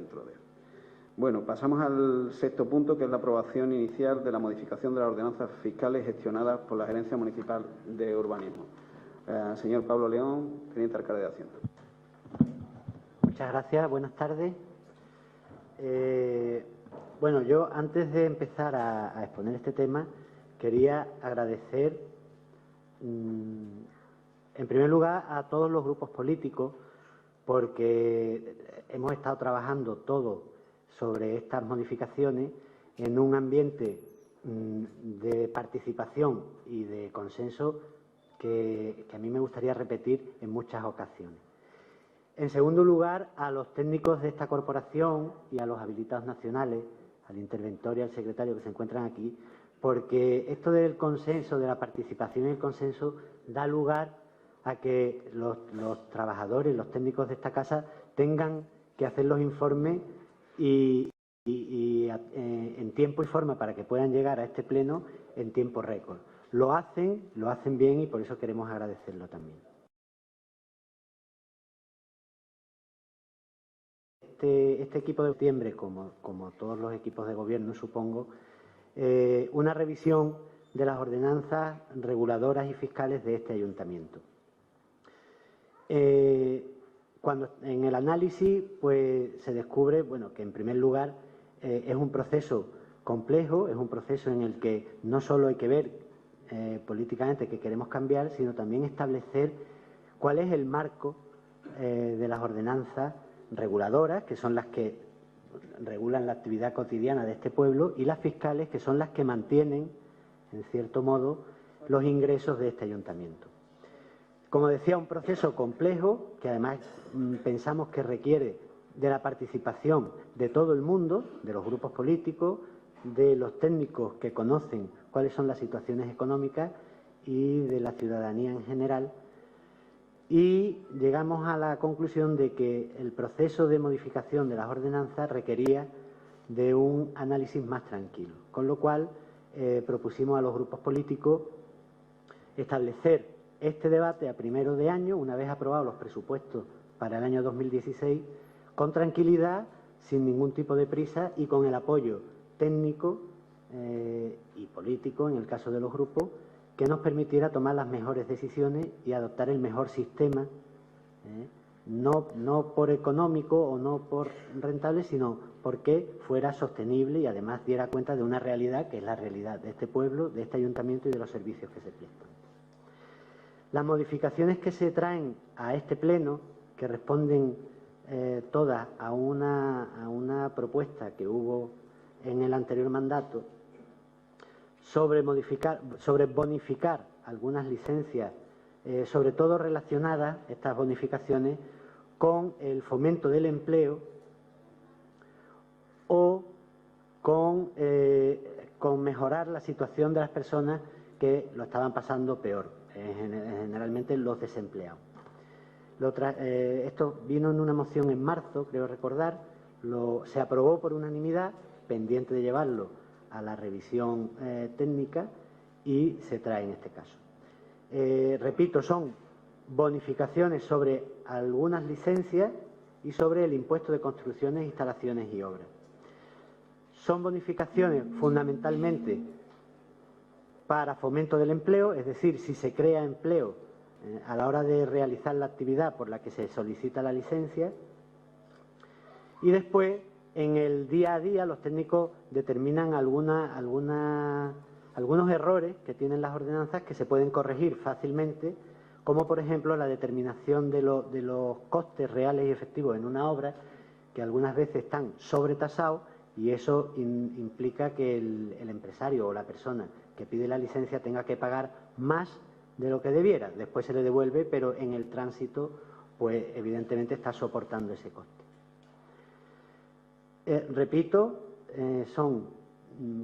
dentro de él. Bueno, pasamos al sexto punto, que es la aprobación inicial de la modificación de las ordenanzas fiscales gestionadas por la Gerencia Municipal de Urbanismo. Señor Pablo León, teniente alcalde de Hacienda. Muchas gracias, buenas tardes. Bueno, yo antes de empezar a exponer este tema, quería agradecer, en primer lugar, a todos los grupos políticos, porque hemos estado trabajando todos sobre estas modificaciones en un ambiente de participación y de consenso que a mí me gustaría repetir en muchas ocasiones. En segundo lugar, a los técnicos de esta corporación y a los habilitados nacionales, al interventor y al secretario que se encuentran aquí, porque esto del consenso, de la participación y el consenso, da lugar a que los trabajadores, los técnicos de esta casa, tengan que hacer los informes y en tiempo y forma para que puedan llegar a este pleno en tiempo récord. Lo hacen bien y por eso queremos agradecerlo también. Este equipo de septiembre, como todos los equipos de gobierno, supongo, una revisión de las ordenanzas reguladoras y fiscales de este ayuntamiento. Cuando en el análisis pues se descubre, bueno, que en primer lugar es un proceso complejo, es un proceso en el que no solo hay que ver políticamente qué queremos cambiar, sino también establecer cuál es el marco de las ordenanzas reguladoras, que son las que regulan la actividad cotidiana de este pueblo, y las fiscales, que son las que mantienen, en cierto modo, los ingresos de este ayuntamiento. Como decía, un proceso complejo, que además pensamos que requiere de la participación de todo el mundo, de los grupos políticos, de los técnicos que conocen cuáles son las situaciones económicas y de la ciudadanía en general. Y llegamos a la conclusión de que el proceso de modificación de las ordenanzas requería de un análisis más tranquilo, con lo cual propusimos a los grupos políticos establecer este debate a primero de año, una vez aprobados los presupuestos para el año 2016, con tranquilidad, sin ningún tipo de prisa y con el apoyo técnico y político, en el caso de los grupos, que nos permitiera tomar las mejores decisiones y adoptar el mejor sistema, no por económico o no por rentable, sino porque fuera sostenible y además diera cuenta de una realidad que es la realidad de este pueblo, de este ayuntamiento y de los servicios que se prestan. Las modificaciones que se traen a este pleno, que responden todas a una propuesta que hubo en el anterior mandato, sobre bonificar algunas licencias, sobre todo relacionadas, estas bonificaciones, con el fomento del empleo o con mejorar la situación de las personas que lo estaban pasando peor, generalmente los desempleados. Esto vino en una moción en marzo, creo recordar, se aprobó por unanimidad, pendiente de llevarlo a la revisión técnica y se trae en este caso. Repito, son bonificaciones sobre algunas licencias y sobre el impuesto de construcciones, instalaciones y obras. Son bonificaciones fundamentalmente para fomento del empleo, es decir, si se crea empleo a la hora de realizar la actividad por la que se solicita la licencia. Y después, en el día a día, los técnicos determinan algunos errores que tienen las ordenanzas que se pueden corregir fácilmente, como por ejemplo la determinación de los costes reales y efectivos en una obra, que algunas veces están sobretasados y eso implica que el empresario o la persona que pide la licencia tenga que pagar más de lo que debiera. Después se le devuelve, pero en el tránsito, pues evidentemente está soportando ese coste. Repito, son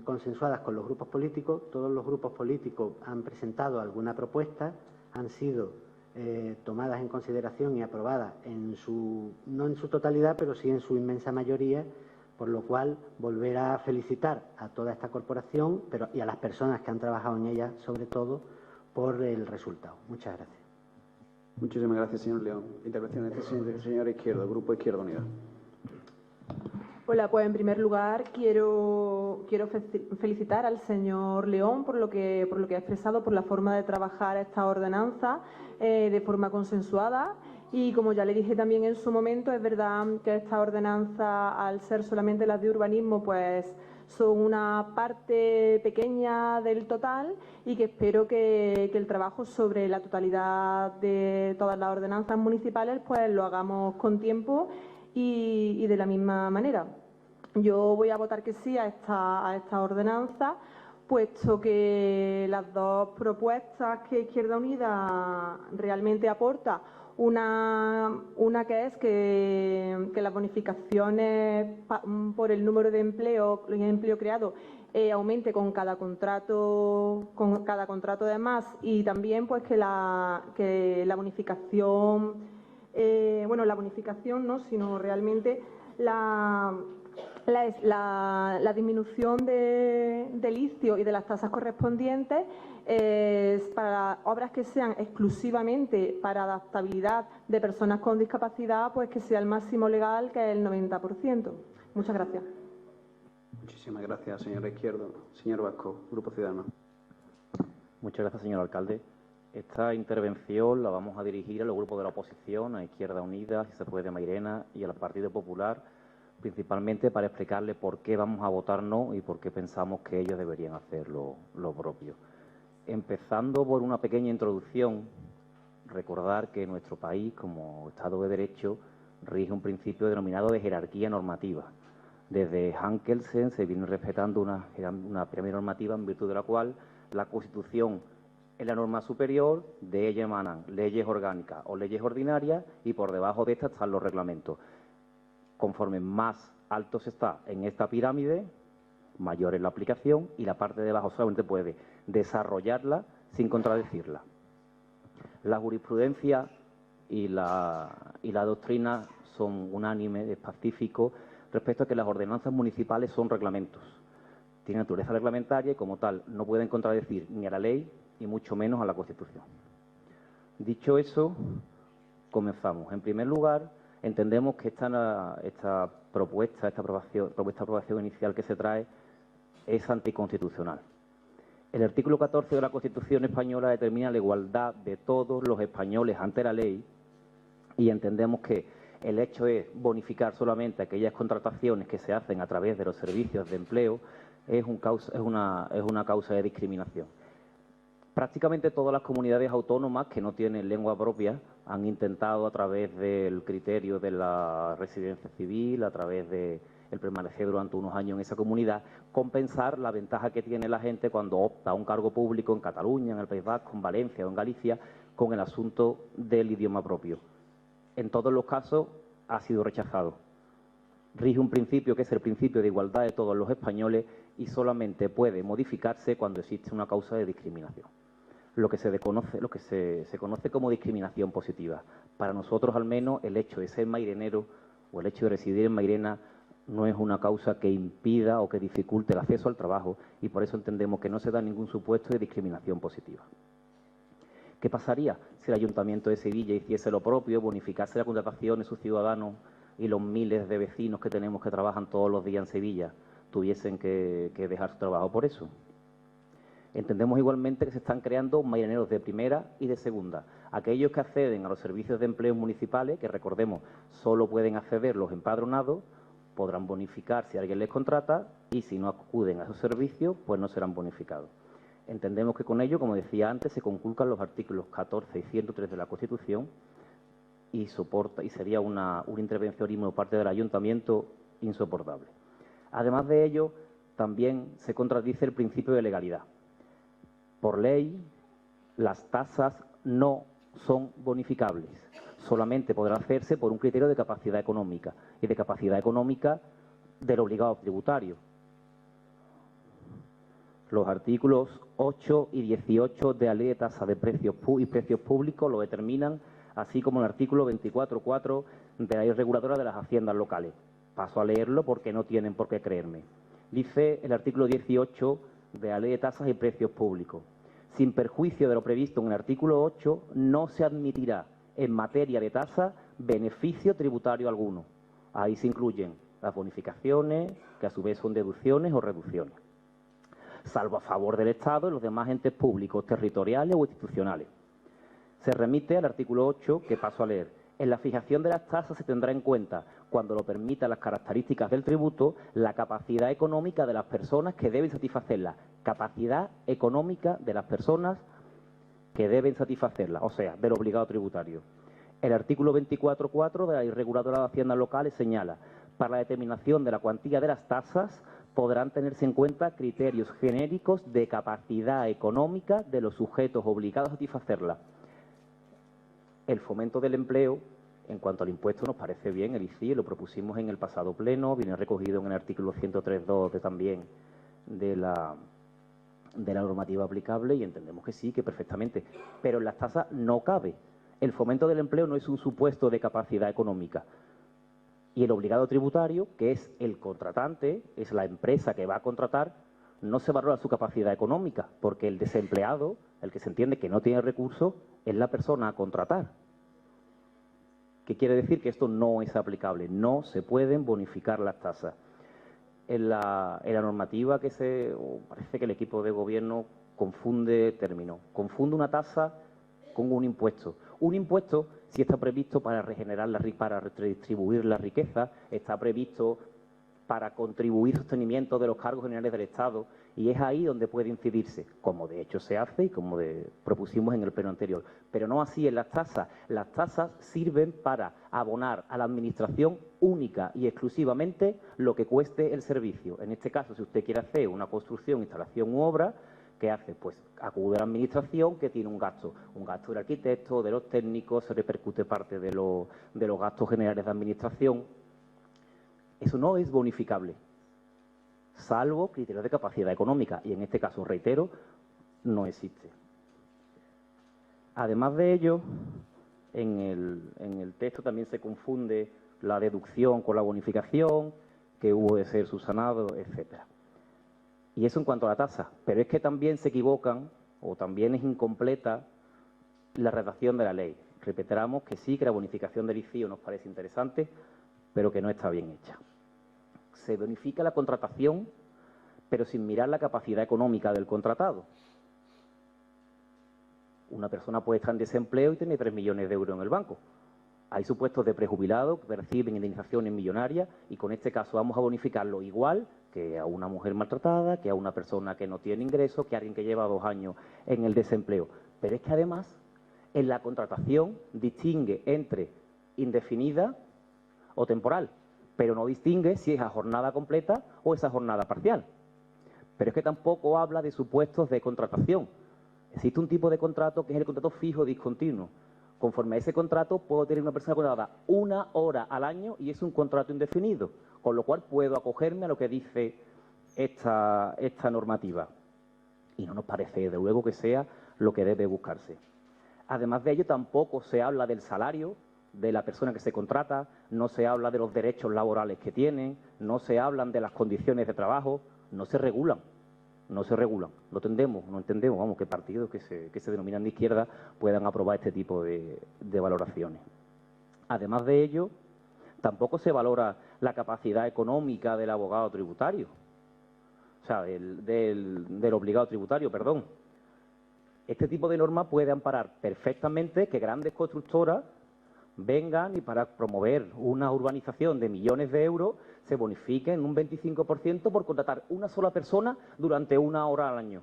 consensuadas con los grupos políticos. Todos los grupos políticos han presentado alguna propuesta, han sido tomadas en consideración y aprobadas no en su totalidad, pero sí en su inmensa mayoría, por lo cual volver a felicitar a toda esta corporación y a las personas que han trabajado en ella, sobre todo, por el resultado. Muchas gracias. Muchísimas gracias, señor León. Intervención del señor Izquierdo, Grupo Izquierda Unida. Hola, pues en primer lugar quiero felicitar al señor León por lo que ha expresado, por la forma de trabajar esta ordenanza de forma consensuada. Y como ya le dije también en su momento, es verdad que esta ordenanza, al ser solamente las de urbanismo, pues son una parte pequeña del total y que espero que el trabajo sobre la totalidad de todas las ordenanzas municipales pues lo hagamos con tiempo y de la misma manera. Yo voy a votar que sí a esta ordenanza, puesto que las dos propuestas que Izquierda Unida realmente aporta, una que es que las bonificaciones por el número de empleo creado aumente con cada contrato de más, y también pues que la bonificación, la bonificación no, sino realmente la disminución del ICIO y de las tasas correspondientes para obras que sean exclusivamente para adaptabilidad de personas con discapacidad, pues que sea el máximo legal, que es el 90%. Muchas gracias. Muchísimas gracias, señora Izquierdo. Señor Vasco, Grupo Ciudadanos. Muchas gracias, señor alcalde. Esta intervención la vamos a dirigir a los grupos de la oposición, a Izquierda Unida, si se puede, Mairena, y al Partido Popular, principalmente para explicarle por qué vamos a votar no y por qué pensamos que ellos deberían hacer lo propio. Empezando por una pequeña introducción, recordar que nuestro país, como Estado de Derecho, rige un principio denominado de jerarquía normativa. Desde Hans Kelsen se viene respetando una pirámide normativa en virtud de la cual la Constitución es la norma superior, de ella emanan leyes orgánicas o leyes ordinarias y por debajo de estas están los reglamentos. Conforme más alto se está en esta pirámide, mayor es la aplicación y la parte de abajo solamente puede desarrollarla sin contradecirla. La jurisprudencia y la doctrina son unánimes, es pacífico, respecto a que las ordenanzas municipales son reglamentos. Tienen naturaleza reglamentaria y, como tal, no pueden contradecir ni a la ley y mucho menos a la Constitución. Dicho eso, comenzamos. En primer lugar, entendemos que esta propuesta de aprobación inicial que se trae es anticonstitucional. El artículo 14 de la Constitución española determina la igualdad de todos los españoles ante la ley y entendemos que el hecho es bonificar solamente aquellas contrataciones que se hacen a través de los servicios de empleo es una causa de discriminación. Prácticamente todas las comunidades autónomas que no tienen lengua propia han intentado, a través del criterio de la residencia civil, a través de el permanecer durante unos años en esa comunidad, compensar la ventaja que tiene la gente cuando opta a un cargo público en Cataluña, en el País Vasco, en Valencia o en Galicia, con el asunto del idioma propio. En todos los casos ha sido rechazado. Rige un principio que es el principio de igualdad de todos los españoles y solamente puede modificarse cuando existe una causa de discriminación. Lo que se conoce como discriminación positiva. Para nosotros, al menos, el hecho de ser mairenero o el hecho de residir en Mairena no es una causa que impida o que dificulte el acceso al trabajo y por eso entendemos que no se da ningún supuesto de discriminación positiva. ¿Qué pasaría si el Ayuntamiento de Sevilla hiciese lo propio, bonificase la contratación de sus ciudadanos y los miles de vecinos que tenemos que trabajan todos los días en Sevilla tuviesen que dejar su trabajo por eso? Entendemos igualmente que se están creando marineros de primera y de segunda. Aquellos que acceden a los servicios de empleo municipales, que recordemos, solo pueden acceder los empadronados, podrán bonificar si alguien les contrata y si no acuden a esos servicios, pues no serán bonificados. Entendemos que con ello, como decía antes, se conculcan los artículos 14 y 103 de la Constitución y sería un intervencionismo por parte del Ayuntamiento insoportable. Además de ello, también se contradice el principio de legalidad. Por ley, las tasas no son bonificables. Solamente podrá hacerse por un criterio de capacidad económica y de capacidad económica del obligado tributario. Los artículos 8 y 18 de la Ley de Tasa de Precios y Precios Públicos lo determinan, así como el artículo 24.4 de la Ley Reguladora de las Haciendas Locales. Paso a leerlo porque no tienen por qué creerme. Dice el artículo 18 de la Ley de Tasas y Precios Públicos. Sin perjuicio de lo previsto en el artículo 8, no se admitirá en materia de tasa beneficio tributario alguno. Ahí se incluyen las bonificaciones, que a su vez son deducciones o reducciones, salvo a favor del Estado y los demás entes públicos, territoriales o institucionales. Se remite al artículo 8, que paso a leer. En la fijación de las tasas se tendrá en cuenta, cuando lo permitan las características del tributo, la capacidad económica de las personas que deben satisfacerla. Capacidad económica de las personas que deben satisfacerla, o sea, del obligado tributario. El artículo 24.4 de la Ley Reguladora de Haciendas Locales señala: para la determinación de la cuantía de las tasas podrán tenerse en cuenta criterios genéricos de capacidad económica de los sujetos obligados a satisfacerla. El fomento del empleo, en cuanto al impuesto, nos parece bien, el ICI, lo propusimos en el pasado pleno, viene recogido en el artículo 103.2 también de la normativa aplicable y entendemos que sí, que perfectamente. Pero en las tasas no cabe. El fomento del empleo no es un supuesto de capacidad económica. Y el obligado tributario, que es el contratante, es la empresa que va a contratar, no se valora su capacidad económica, porque el desempleado, el que se entiende que no tiene recursos, es la persona a contratar. ¿Qué quiere decir? Que esto no es aplicable, no se pueden bonificar las tasas. En la normativa parece que el equipo de gobierno confunde términos, confunde una tasa con un impuesto. Un impuesto sí está previsto para para redistribuir la riqueza, está previsto para contribuir al sostenimiento de los cargos generales del Estado, y es ahí donde puede incidirse, como de hecho se hace y como propusimos en el pleno anterior. Pero no así en las tasas. Las tasas sirven para abonar a la Administración única y exclusivamente lo que cueste el servicio. En este caso, si usted quiere hacer una construcción, instalación u obra, ¿qué hace? Pues acude a la Administración, que tiene un gasto del arquitecto, de los técnicos, se repercute parte de los gastos generales de Administración. Eso no es bonificable, salvo criterios de capacidad económica, y en este caso, reitero, no existe. Además de ello, en el texto también se confunde la deducción con la bonificación, que hubo de ser subsanado, etcétera. Y eso en cuanto a la tasa, pero es que también se equivocan o también es incompleta la redacción de la ley. Reiteramos que sí, que la bonificación del ICI nos parece interesante, pero que no está bien hecha. Se bonifica la contratación, pero sin mirar la capacidad económica del contratado. Una persona puede estar en desempleo y tener 3 millones de euros en el banco. Hay supuestos de prejubilados que perciben indemnizaciones millonarias y con este caso vamos a bonificarlo igual que a una mujer maltratada, que a una persona que no tiene ingresos, que a alguien que lleva 2 años en el desempleo. Pero es que además en la contratación distingue entre indefinida o temporal, pero no distingue si es a jornada completa o es a jornada parcial. Pero es que tampoco habla de supuestos de contratación. Existe un tipo de contrato que es el contrato fijo discontinuo. Conforme a ese contrato puedo tener una persona contratada 1 hora al año y es un contrato indefinido, con lo cual puedo acogerme a lo que dice esta normativa. Y no nos parece, desde luego, que sea lo que debe buscarse. Además de ello, tampoco se habla del salario de la persona que se contrata, no se habla de los derechos laborales que tienen, no se hablan de las condiciones de trabajo, no se regulan. No entendemos, vamos, que partidos que se denominan de izquierda puedan aprobar este tipo de valoraciones. Además de ello, tampoco se valora la capacidad económica del abogado tributario, o sea, del obligado tributario, perdón. Este tipo de norma puede amparar perfectamente que grandes constructoras vengan y para promover una urbanización de millones de euros se bonifiquen un 25% por contratar una sola persona durante 1 hora al año.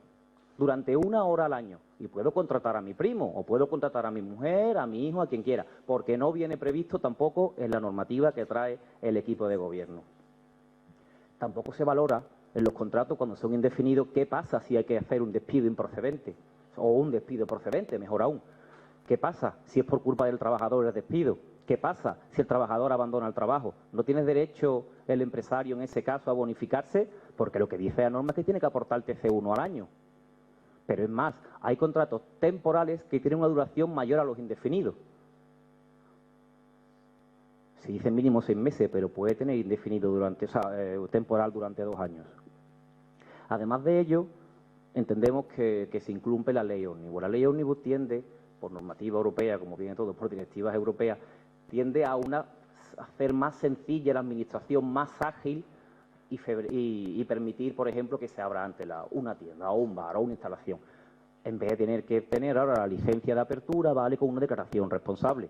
Durante 1 hora al año. Y puedo contratar a mi primo, o puedo contratar a mi mujer, a mi hijo, a quien quiera, porque no viene previsto tampoco en la normativa que trae el equipo de gobierno. Tampoco se valora en los contratos cuando son indefinidos qué pasa si hay que hacer un despido improcedente, o un despido procedente, mejor aún. ¿Qué pasa si es por culpa del trabajador el despido? ¿Qué pasa si el trabajador abandona el trabajo? ¿No tiene derecho el empresario en ese caso a bonificarse? Porque lo que dice la norma es que tiene que aportar TC1 al año. Pero es más, hay contratos temporales que tienen una duración mayor a los indefinidos. Se dice mínimo 6 meses, pero puede tener indefinido temporal durante 2 años. Además de ello, entendemos que se incumple la ley ómnibus. La ley ómnibus tiende, por normativa europea, como viene todo, por directivas europeas, tiende a una hacer más sencilla la administración, más ágil y permitir, por ejemplo, que se abra antes una tienda o un bar o una instalación. En vez de tener que tener ahora la licencia de apertura, vale con una declaración responsable.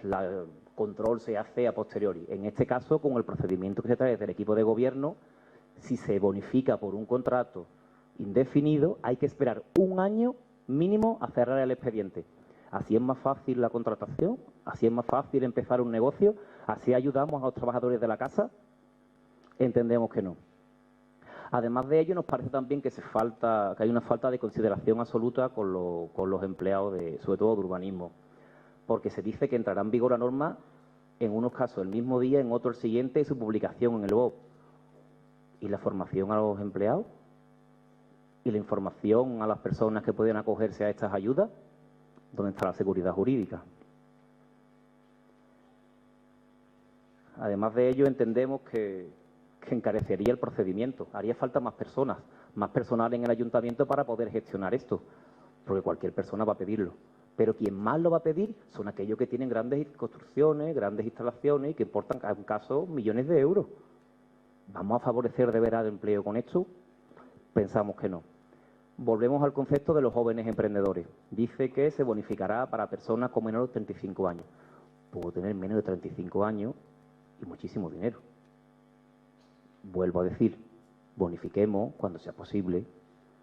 El control se hace a posteriori. En este caso, con el procedimiento que se trae del equipo de gobierno, si se bonifica por un contrato indefinido, hay que esperar un año mínimo a cerrar el expediente. Así es más fácil la contratación, así es más fácil empezar un negocio, así ayudamos a los trabajadores de la casa. Entendemos que no. Además de ello, nos parece también que hay una falta de consideración absoluta con los empleados, sobre todo de urbanismo, porque se dice que entrará en vigor la norma en unos casos el mismo día, en otros el siguiente, y su publicación en el BOP. ¿Y la formación a los empleados? ¿Y la información a las personas que pueden acogerse a estas ayudas? ¿Dónde está la seguridad jurídica? Además de ello, entendemos que encarecería el procedimiento. Haría falta más personas, más personal en el ayuntamiento para poder gestionar esto, porque cualquier persona va a pedirlo. Pero quien más lo va a pedir son aquellos que tienen grandes construcciones, grandes instalaciones y que importan, en caso, millones de euros. ¿Vamos a favorecer de verdad el empleo con esto? Pensamos que no. Volvemos al concepto de los jóvenes emprendedores. Dice que se bonificará para personas con menos de 35 años. Puedo tener menos de 35 años y muchísimo dinero. Vuelvo a decir, bonifiquemos cuando sea posible,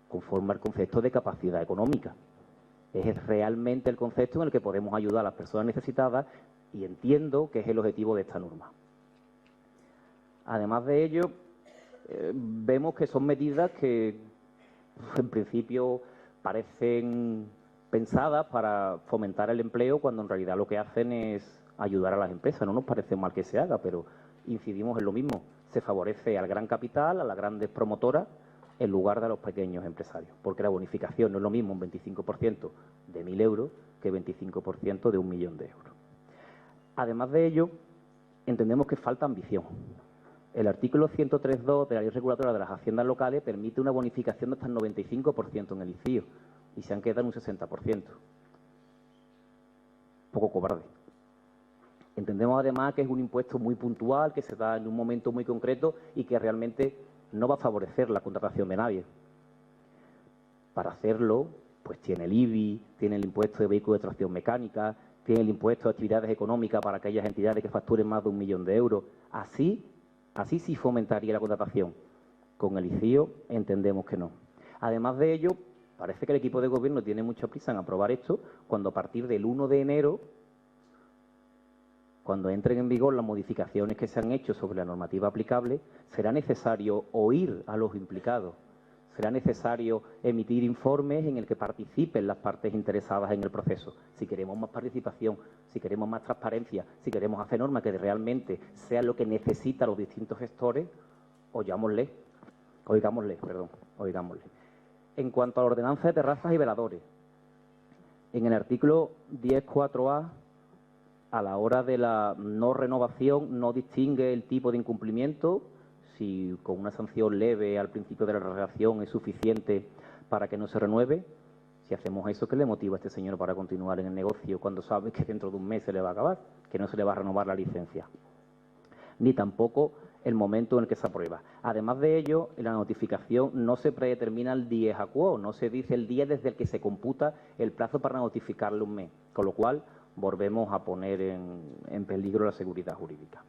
conforme al concepto de capacidad económica. Es realmente el concepto en el que podemos ayudar a las personas necesitadas y entiendo que es el objetivo de esta norma. Además de ello, vemos que son medidas que en principio parecen pensadas para fomentar el empleo cuando en realidad lo que hacen es ayudar a las empresas. No nos parece mal que se haga, pero incidimos en lo mismo. Se favorece al gran capital, a las grandes promotoras, en lugar de a los pequeños empresarios. Porque la bonificación no es lo mismo un 25% de 1.000 euros que 25% de 1.000.000 de euros. Además de ello, entendemos que falta ambición. El artículo 103.2 de la Ley Reguladora de las Haciendas Locales permite una bonificación de hasta el 95% en el ICIO y se han quedado en un 60%. Poco cobarde. Entendemos además que es un impuesto muy puntual, que se da en un momento muy concreto y que realmente no va a favorecer la contratación de nadie. Para hacerlo, pues tiene el IBI, tiene el impuesto de vehículos de tracción mecánica, tiene el impuesto de actividades económicas para aquellas entidades que facturen más de 1.000.000 de euros. Así sí fomentaría la contratación. Con el ICIO entendemos que no. Además de ello, parece que el equipo de gobierno tiene mucha prisa en aprobar esto, cuando a partir del 1 de enero, cuando entren en vigor las modificaciones que se han hecho sobre la normativa aplicable, será necesario oír a los implicados. Será necesario emitir informes en el que participen las partes interesadas en el proceso. Si queremos más participación, si queremos más transparencia, si queremos hacer normas que realmente sean lo que necesitan los distintos gestores, oigámosle. En cuanto a la ordenanza de terrazas y veladores, en el artículo 10.4a, a la hora de la no renovación, no distingue el tipo de incumplimiento, si con una sanción leve al principio de la relación es suficiente para que no se renueve. Si hacemos eso, ¿qué le motiva a este señor para continuar en el negocio cuando sabe que dentro de un mes se le va a acabar, que no se le va a renovar la licencia? Ni tampoco el momento en el que se aprueba. Además de ello, en la notificación no se predetermina el dies a quo, no se dice el día desde el que se computa el plazo para notificarle un mes, con lo cual volvemos a poner en peligro la seguridad jurídica.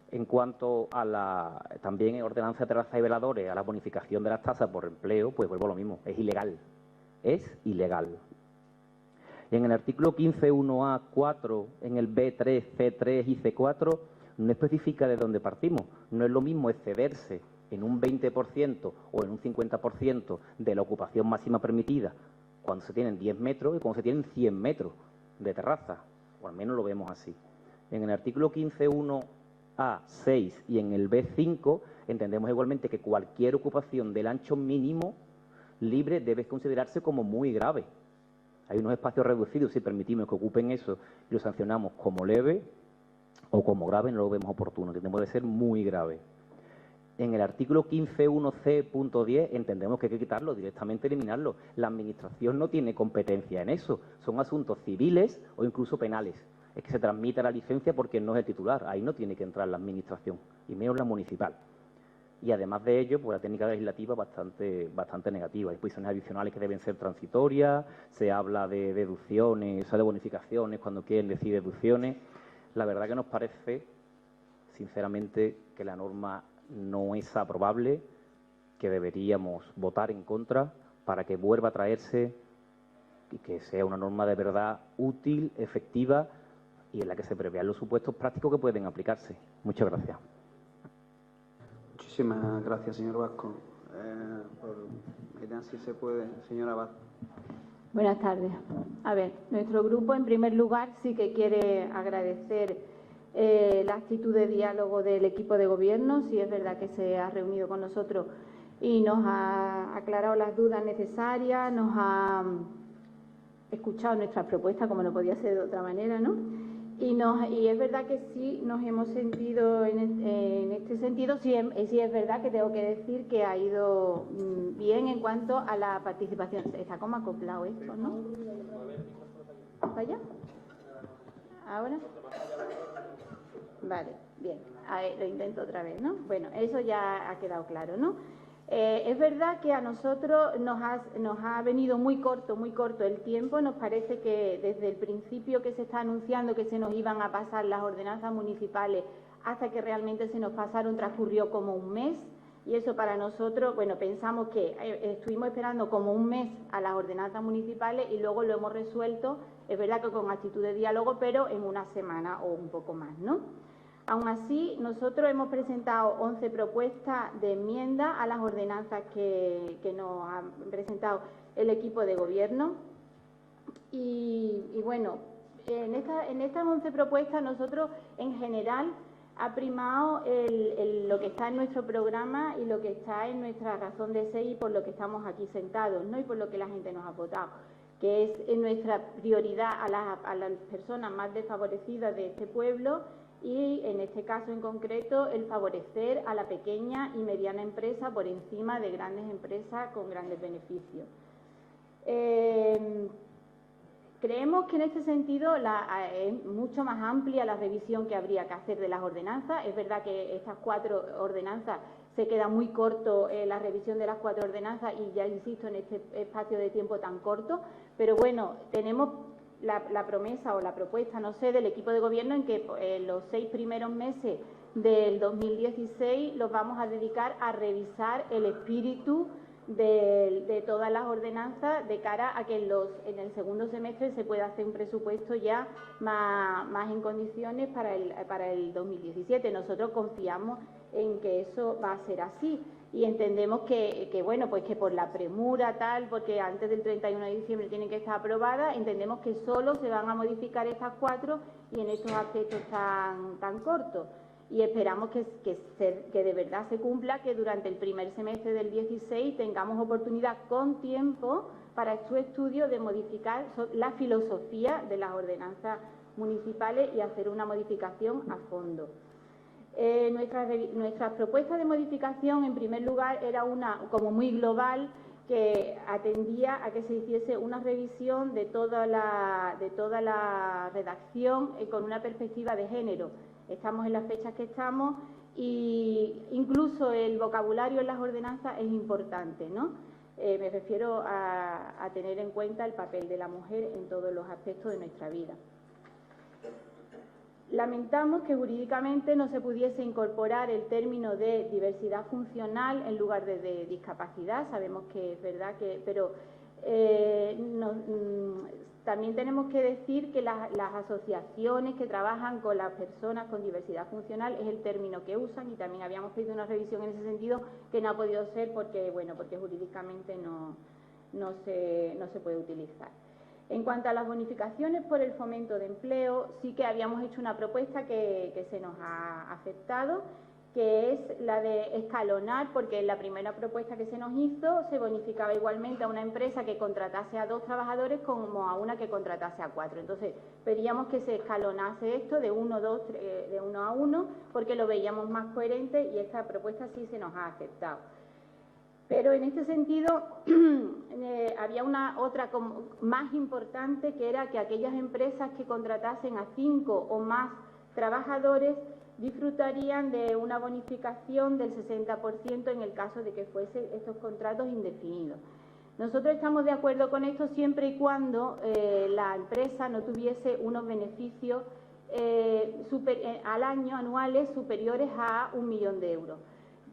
En cuanto a también en ordenanza de terrazas y veladores, a la bonificación de las tasas por empleo, pues vuelvo a lo mismo, es ilegal. Es ilegal. En el artículo 15.1a.4, en el B3, C3 y C4, no especifica de dónde partimos. No es lo mismo excederse en un 20% o en un 50% de la ocupación máxima permitida cuando se tienen 10 metros y cuando se tienen 100 metros de terraza, o al menos lo vemos así. En el artículo 15.1a.6 y en el B5 entendemos igualmente que cualquier ocupación del ancho mínimo libre debe considerarse como muy grave. Hay unos espacios reducidos, si permitimos que ocupen eso y lo sancionamos como leve o como grave, no lo vemos oportuno, entendemos de ser muy grave. En el artículo 15.1c.10 entendemos que hay que quitarlo, directamente eliminarlo. La Administración no tiene competencia en eso. Son asuntos civiles o incluso penales. es que se transmita la licencia porque no es el titular. Ahí no tiene que entrar la administración, y menos la municipal. Y además de ello, pues la técnica legislativa bastante negativa. Hay disposiciones adicionales que deben ser transitorias, se habla de deducciones, o sea, de bonificaciones, cuando quieren decir deducciones. La verdad que nos parece, sinceramente, que la norma no es aprobable, que deberíamos votar en contra para que vuelva a traerse y que sea una norma de verdad útil, efectiva y en la que se prevean los supuestos prácticos que pueden aplicarse. Muchas gracias. Muchísimas gracias, señor Vasco. Si se puede, señora Abad. Buenas tardes. A ver, nuestro grupo, en primer lugar, sí que quiere agradecer la actitud de diálogo del equipo de gobierno. Sí es verdad que se ha reunido con nosotros y nos ha aclarado las dudas necesarias, nos ha escuchado nuestras propuestas, como no podía ser de otra manera, ¿no? Y es verdad que sí nos hemos sentido en este sentido, sí es verdad que tengo que decir que ha ido bien en cuanto a la participación. Está como acoplado esto, ¿no? ¿Vaya? ¿Ahora? Vale, bien. A ver, lo intento otra vez, ¿no? Bueno, eso ya ha quedado claro, ¿no? Es verdad que a nosotros nos ha venido muy corto el tiempo. Nos parece que desde el principio que se está anunciando que se nos iban a pasar las ordenanzas municipales hasta que realmente se nos pasaron transcurrió como un mes, y eso para nosotros, bueno, pensamos que estuvimos esperando como un mes a las ordenanzas municipales y luego lo hemos resuelto, es verdad que con actitud de diálogo, pero en una semana o un poco más, ¿no? Aún así, nosotros hemos presentado 11 propuestas de enmienda a las ordenanzas que nos ha presentado el equipo de gobierno. Y bueno, en estas 11 propuestas nosotros, en general, ha primado lo que está en nuestro programa y lo que está en nuestra razón de ser y por lo que estamos aquí sentados, ¿no? Y por lo que la gente nos ha votado, que es nuestra prioridad a las personas más desfavorecidas de este pueblo, y en este caso en concreto el favorecer a la pequeña y mediana empresa por encima de grandes empresas con grandes beneficios. Creemos que en este sentido es mucho más amplia la revisión que habría que hacer de las ordenanzas. Es verdad que estas 4 ordenanzas se queda muy corto la revisión de las 4 ordenanzas y ya insisto en este espacio de tiempo tan corto, pero bueno, tenemos la promesa o la propuesta, no sé, del equipo de gobierno en que los 6 primeros meses del 2016 los vamos a dedicar a revisar el espíritu de todas las ordenanzas de cara a que en el segundo semestre se pueda hacer un presupuesto ya más en condiciones para el 2017. Nosotros confiamos en que eso va a ser así. Y entendemos que bueno, pues que por la premura tal, porque antes del 31 de diciembre tienen que estar aprobadas, entendemos que solo se van a modificar estas 4 y en estos aspectos tan cortos. Y esperamos que de verdad se cumpla, que durante el primer semestre del 16 tengamos oportunidad con tiempo para su estudio de modificar la filosofía de las ordenanzas municipales y hacer una modificación a fondo. Nuestra propuesta de modificación, en primer lugar, era una como muy global, que atendía a que se hiciese una revisión de toda la redacción con una perspectiva de género. Estamos en las fechas que estamos y incluso el vocabulario en las ordenanzas es importante, ¿no? Me refiero a tener en cuenta el papel de la mujer en todos los aspectos de nuestra vida. Lamentamos que jurídicamente no se pudiese incorporar el término de diversidad funcional en lugar de discapacidad. Sabemos que es verdad pero también tenemos que decir que las asociaciones que trabajan con las personas con diversidad funcional es el término que usan, y también habíamos pedido una revisión en ese sentido que no ha podido ser porque jurídicamente no se puede utilizar. En cuanto a las bonificaciones por el fomento de empleo, sí que habíamos hecho una propuesta que se nos ha aceptado, que es la de escalonar, porque en la primera propuesta que se nos hizo se bonificaba igualmente a una empresa que contratase a 2 trabajadores como a una que contratase a 4. Entonces, pedíamos que se escalonase esto de 1 a 1, porque lo veíamos más coherente y esta propuesta sí se nos ha aceptado. Pero en este sentido había otra más importante, que era que aquellas empresas que contratasen a 5 o más trabajadores disfrutarían de una bonificación del 60% en el caso de que fuesen estos contratos indefinidos. Nosotros estamos de acuerdo con esto siempre y cuando la empresa no tuviese unos beneficios al año anuales superiores a 1 millón de euros.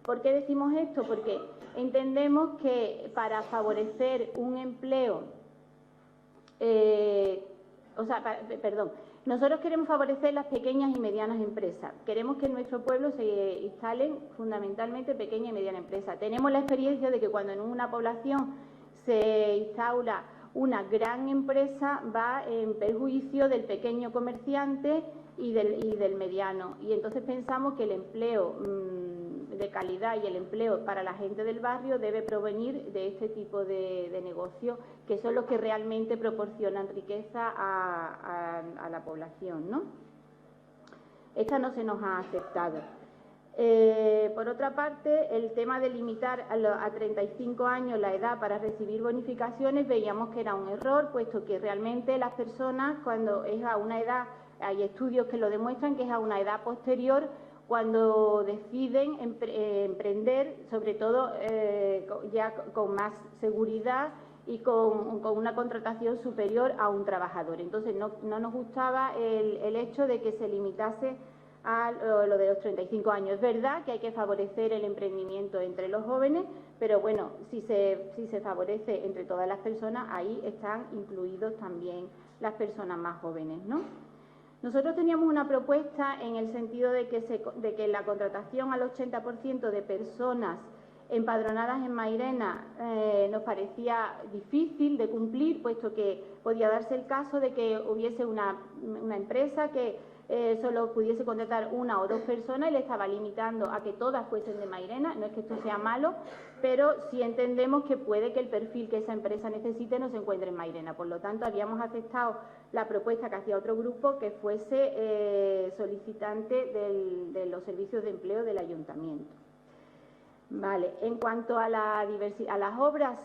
¿Por qué decimos esto? Porque entendemos que para favorecer un empleo, nosotros queremos favorecer las pequeñas y medianas empresas. Queremos que en nuestro pueblo se instalen fundamentalmente pequeñas y medianas empresas. Tenemos la experiencia de que cuando en una población se instaura una gran empresa, va en perjuicio del pequeño comerciante y del mediano. Y entonces pensamos que el empleo de calidad y el empleo para la gente del barrio debe provenir de este tipo de negocios, que son los que realmente proporcionan riqueza a la población, ¿no? Esta no se nos ha aceptado. Por otra parte, el tema de limitar a 35 años la edad para recibir bonificaciones, veíamos que era un error, puesto que realmente las personas, cuando es a una edad, hay estudios que lo demuestran, que es a una edad posterior cuando deciden emprender, sobre todo ya con más seguridad y con una contratación superior a un trabajador. Entonces no nos gustaba el hecho de que se limitase a lo de los 35 años. Es verdad que hay que favorecer el emprendimiento entre los jóvenes, pero bueno, si se favorece entre todas las personas, ahí están incluidos también las personas más jóvenes, ¿no? Nosotros teníamos una propuesta en el sentido de que la contratación al 80% de personas empadronadas en Mairena nos parecía difícil de cumplir, puesto que podía darse el caso de que hubiese una empresa que solo pudiese contratar 1 o 2 personas y le estaba limitando a que todas fuesen de Mairena. No es que esto sea malo, pero sí entendemos que puede que el perfil que esa empresa necesite no se encuentre en Mairena. Por lo tanto, habíamos aceptado la propuesta que hacía otro grupo que fuese solicitante de los servicios de empleo del ayuntamiento. Vale, en cuanto a las obras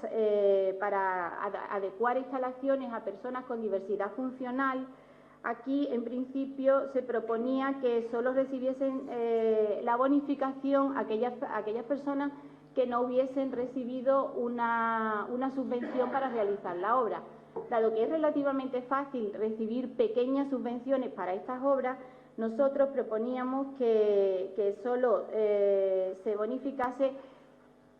para adecuar instalaciones a personas con diversidad funcional, aquí, en principio, se proponía que solo recibiesen la bonificación aquellas personas que no hubiesen recibido una subvención para realizar la obra. Dado que es relativamente fácil recibir pequeñas subvenciones para estas obras, nosotros proponíamos que solo se bonificase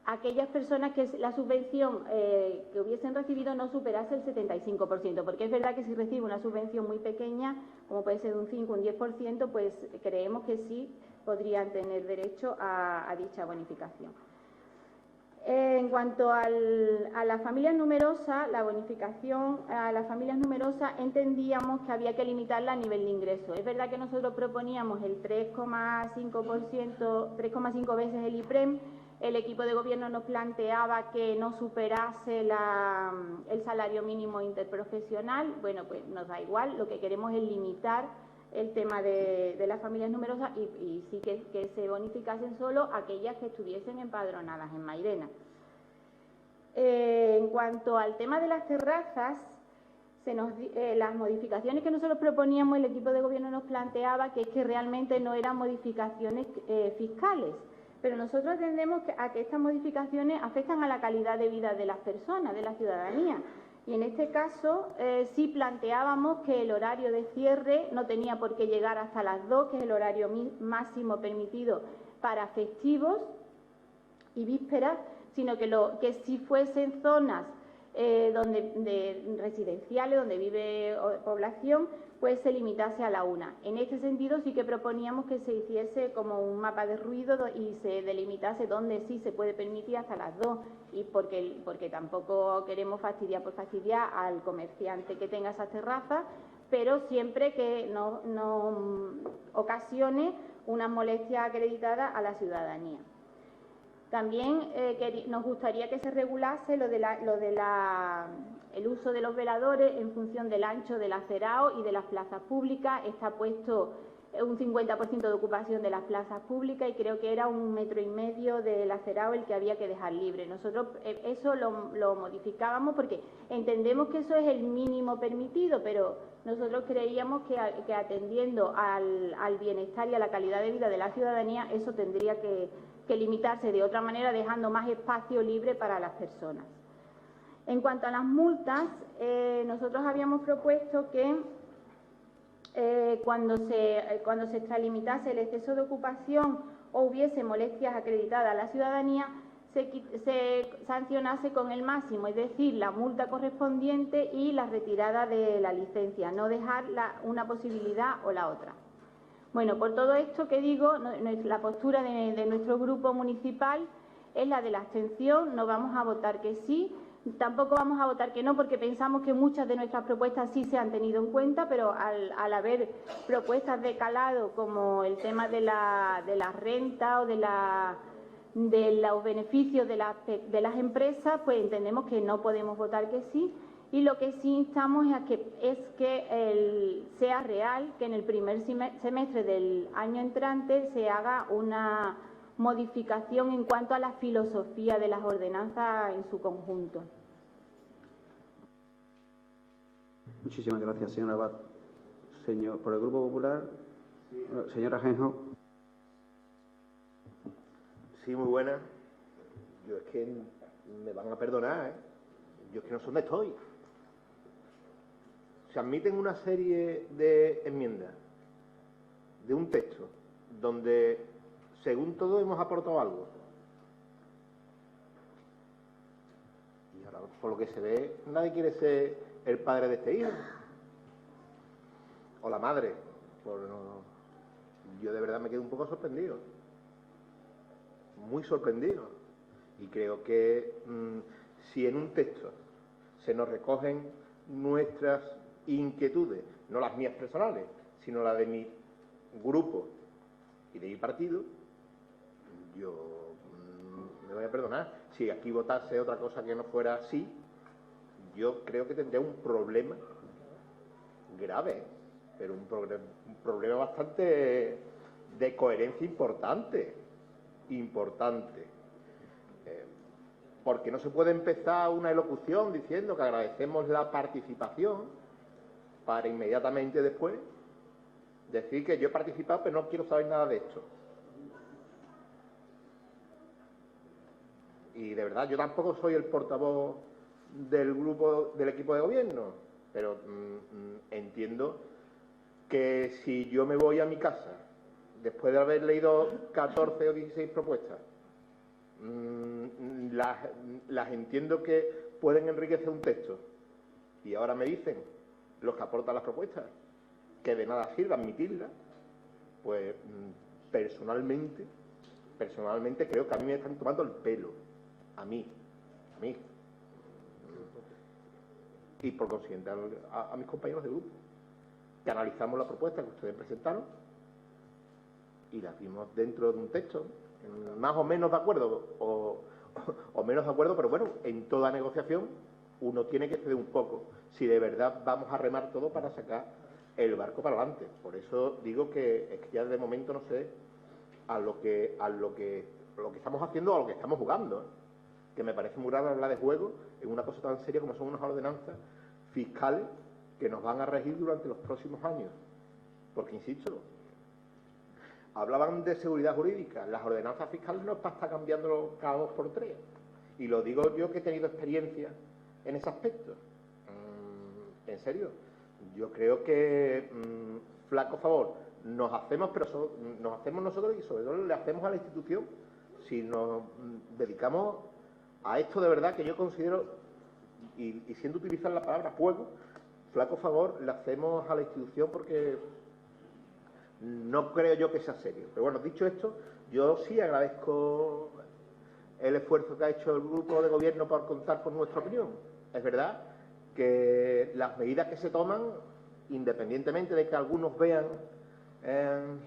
aquellas personas que la subvención que hubiesen recibido no superase el 75%, porque es verdad que si recibe una subvención muy pequeña, como puede ser de un 5 o un 10%, pues creemos que sí podrían tener derecho a dicha bonificación. En cuanto a las familias numerosas, la bonificación a las familias numerosas entendíamos que había que limitarla a nivel de ingreso. Es verdad que nosotros proponíamos el 3,5%, 3,5 veces el IPREM. El equipo de gobierno nos planteaba que no superase el salario mínimo interprofesional. Bueno, pues nos da igual, lo que queremos es limitar el tema de las familias numerosas y sí que se bonificasen solo aquellas que estuviesen empadronadas en Mairena. En cuanto al tema de las terrazas, las modificaciones que nosotros proponíamos, el equipo de gobierno nos planteaba que es que realmente no eran modificaciones fiscales, pero nosotros entendemos que estas modificaciones afectan a la calidad de vida de las personas, de la ciudadanía. Y en este caso sí planteábamos que el horario de cierre no tenía por qué llegar hasta las 2, que es el horario máximo permitido para festivos y vísperas, sino que si fuesen zonas residenciales, donde vive población, pues se limitase a la 1. En este sentido sí que proponíamos que se hiciese como un mapa de ruido y se delimitase dónde sí se puede permitir hasta las 2, y porque tampoco queremos fastidiar al comerciante que tenga esas terrazas, pero siempre que no ocasione una molestia acreditada a la ciudadanía. También nos gustaría que se regulase el uso de los veladores en función del ancho del acerado y de las plazas públicas. Está puesto un 50% de ocupación de las plazas públicas y creo que era 1,5 metros del acerado el que había que dejar libre. Nosotros eso lo modificábamos porque entendemos que eso es el mínimo permitido, pero nosotros creíamos que atendiendo al bienestar y a la calidad de vida de la ciudadanía, eso tendría que limitarse de otra manera, dejando más espacio libre para las personas. En cuanto a las multas, nosotros habíamos propuesto que cuando se extralimitase el exceso de ocupación o hubiese molestias acreditadas a la ciudadanía, se sancionase con el máximo, es decir, la multa correspondiente y la retirada de la licencia, no dejar una posibilidad o la otra. Bueno, por todo esto que digo, la postura de nuestro grupo municipal es la de la abstención, no vamos a votar que sí. Tampoco vamos a votar que no, porque pensamos que muchas de nuestras propuestas sí se han tenido en cuenta, pero al haber propuestas de calado como el tema de la renta o de los beneficios de las empresas, pues entendemos que no podemos votar que sí. Y lo que sí instamos es que sea real, que en el primer semestre del año entrante se haga una modificación en cuanto a la filosofía de las ordenanzas en su conjunto. Muchísimas gracias, señora Abad. Por el Grupo Popular, señora Ajenjo. Sí, muy buena. Yo es que me van a perdonar, ¿eh? Yo es que no sé dónde estoy. Se admiten una serie de enmiendas de un texto donde, según todo, hemos aportado algo. Y ahora, por lo que se ve, nadie quiere ser el padre de este hijo. O la madre. Yo de verdad me quedo un poco sorprendido. Muy sorprendido. Y creo que si en un texto se nos recogen nuestras inquietudes, no las mías personales, sino las de mi grupo y de mi partido, yo me voy a perdonar. Si aquí votase otra cosa que no fuera así, yo creo que tendría un problema grave, pero un problema bastante de coherencia importante. Porque no se puede empezar una elocución diciendo que agradecemos la participación para inmediatamente después decir que yo he participado pero no quiero saber nada de esto. Y de verdad, yo tampoco soy el portavoz del equipo de gobierno, pero entiendo que si yo me voy a mi casa después de haber leído 14 o 16 propuestas, las entiendo que pueden enriquecer un texto, y ahora me dicen los que aportan las propuestas que de nada sirve admitirlas, pues personalmente creo que a mí me están tomando el pelo, a mí, y por consiguiente a mis compañeros de grupo, que analizamos la propuesta que ustedes presentaron y la vimos dentro de un texto, más o menos de acuerdo o menos de acuerdo, pero bueno, en toda negociación uno tiene que ceder un poco si de verdad vamos a remar todo para sacar el barco para adelante. Por eso digo que es que ya de momento no sé a lo que estamos haciendo o a lo que estamos jugando, ¿eh? Que me parece muy raro hablar de juego en una cosa tan seria como son unas ordenanzas fiscales que nos van a regir durante los próximos años. Porque, insisto, hablaban de seguridad jurídica. Las ordenanzas fiscales no es para estar cambiándolo cada 2 por 3. Y lo digo yo que he tenido experiencia en ese aspecto. En serio, yo creo que, flaco favor, nos hacemos nosotros y sobre todo le hacemos a la institución si nos dedicamos a esto de verdad que yo considero, y siendo utilizar la palabra juego, flaco favor le hacemos a la institución porque no creo yo que sea serio. Pero bueno, dicho esto, yo sí agradezco el esfuerzo que ha hecho el grupo de gobierno por contar con nuestra opinión. Es verdad que las medidas que se toman, independientemente de que algunos vean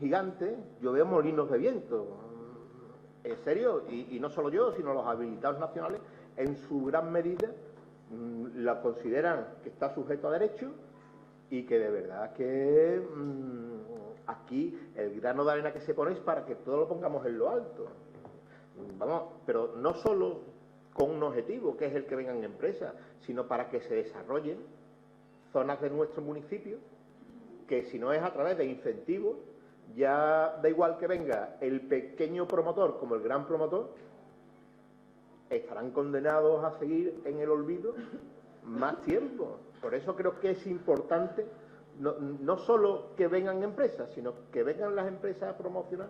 gigantes, yo veo molinos de viento. En serio, y no solo yo, sino los habilitados nacionales, en su gran medida, la consideran que está sujeto a derecho y que de verdad que aquí el grano de arena que se pone es para que todo lo pongamos en lo alto. Vamos, pero no solo con un objetivo, que es el que vengan empresas, sino para que se desarrollen zonas de nuestro municipio, que si no es a través de incentivos, ya da igual que venga el pequeño promotor como el gran promotor, estarán condenados a seguir en el olvido más tiempo. Por eso creo que es importante no solo que vengan empresas, sino que vengan las empresas a promocionar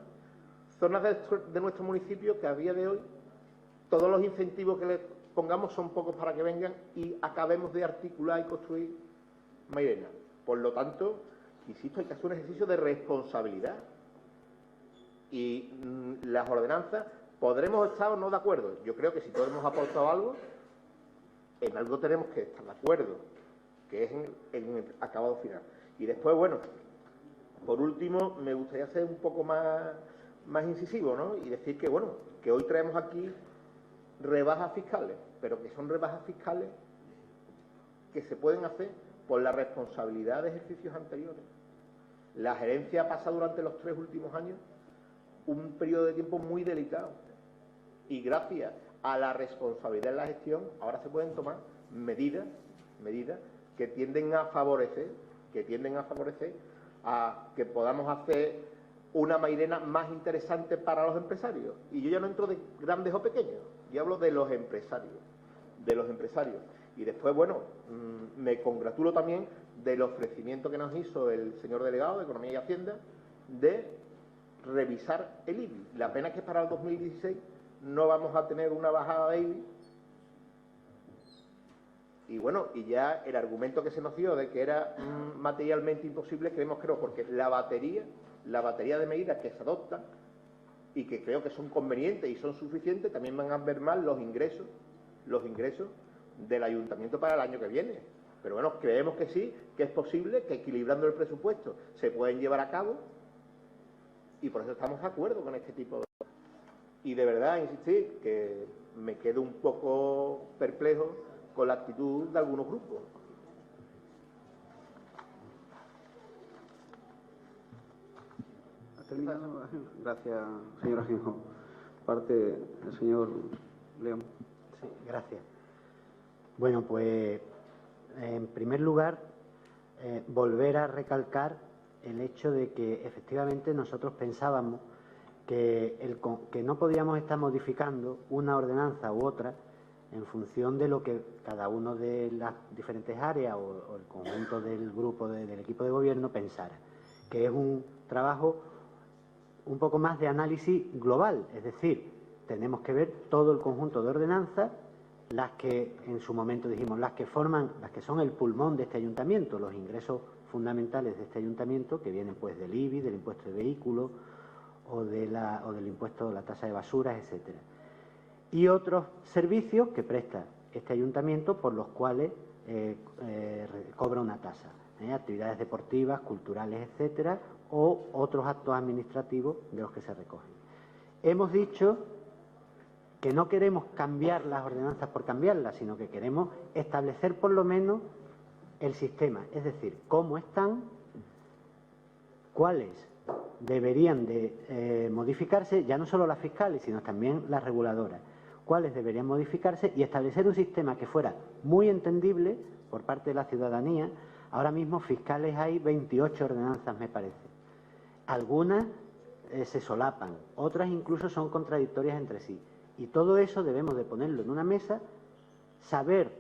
zonas de nuestro municipio que a día de hoy todos los incentivos que les pongamos son pocos para que vengan y acabemos de articular y construir Mairena. Por lo tanto, insisto, hay que hacer un ejercicio de responsabilidad. Y las ordenanzas, podremos estar o no de acuerdo. Yo creo que si todos hemos aportado algo, en algo tenemos que estar de acuerdo, que es en el acabado final. Y después, bueno, por último, me gustaría ser un poco más incisivo, ¿no? Y decir que, bueno, que hoy traemos aquí rebajas fiscales, pero que son rebajas fiscales que se pueden hacer por la responsabilidad de ejercicios anteriores. La gerencia pasa durante los 3 últimos años un periodo de tiempo muy delicado y gracias a la responsabilidad en la gestión ahora se pueden tomar medidas que tienden a favorecer a que podamos hacer una Mairena más interesante para los empresarios. Y yo ya no entro de grandes o pequeños, yo hablo de los empresarios. Y después, bueno, me congratulo también del ofrecimiento que nos hizo el señor delegado de Economía y Hacienda de revisar el IBI. La pena es que para el 2016 no vamos a tener una bajada de IBI. Y bueno, y ya el argumento que se nos dio de que era materialmente imposible, creemos que no, porque la batería de medidas que se adoptan y que creo que son convenientes y son suficientes, también van a ver mal los ingresos del ayuntamiento para el año que viene. Pero bueno, creemos que sí, que es posible, que equilibrando el presupuesto se pueden llevar a cabo y por eso estamos de acuerdo con este tipo de cosas. Y de verdad, insistir, que me quedo un poco perplejo con la actitud de algunos grupos. ¿Ha terminado? Gracias, señor Ajenjo. Parte del señor León. Sí, gracias. Bueno, pues en primer lugar, volver a recalcar el hecho de que efectivamente nosotros pensábamos que no podíamos estar modificando una ordenanza u otra en función de lo que cada uno de las diferentes áreas o el conjunto del grupo del equipo de gobierno pensara, que es un trabajo un poco más de análisis global, es decir, tenemos que ver todo el conjunto de ordenanzas, las que en su momento dijimos, las que son el pulmón de este ayuntamiento, los ingresos fundamentales de este ayuntamiento, que vienen pues del IBI, del impuesto de vehículos o del impuesto de la tasa de basuras, etcétera. Y otros servicios que presta este ayuntamiento por los cuales cobra una tasa, actividades deportivas, culturales, etcétera, o otros actos administrativos de los que se recogen. Hemos dicho que no queremos cambiar las ordenanzas por cambiarlas, sino que queremos establecer por lo menos el sistema, es decir, cómo están, cuáles deberían de modificarse, ya no solo las fiscales, sino también las reguladoras, cuáles deberían modificarse y establecer un sistema que fuera muy entendible por parte de la ciudadanía. Ahora mismo fiscales hay 28 ordenanzas, me parece. Algunas se solapan, otras incluso son contradictorias entre sí. Y todo eso debemos de ponerlo en una mesa, saber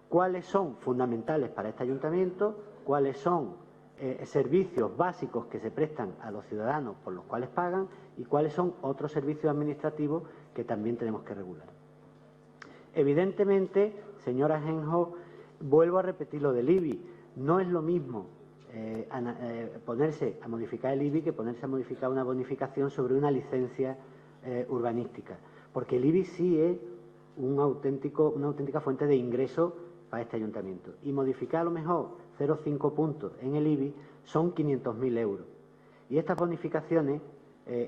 cuáles son fundamentales para este ayuntamiento, cuáles son servicios básicos que se prestan a los ciudadanos por los cuales pagan y cuáles son otros servicios administrativos que también tenemos que regular. Evidentemente, señora Ajenjo, vuelvo a repetir lo del IBI, no es lo mismo ponerse a modificar el IBI que ponerse a modificar una bonificación sobre una licencia urbanística, porque el IBI sí es una auténtica fuente de ingreso para este ayuntamiento y modificar a lo mejor 0,5 puntos en el IBI son 500.000 euros y estas bonificaciones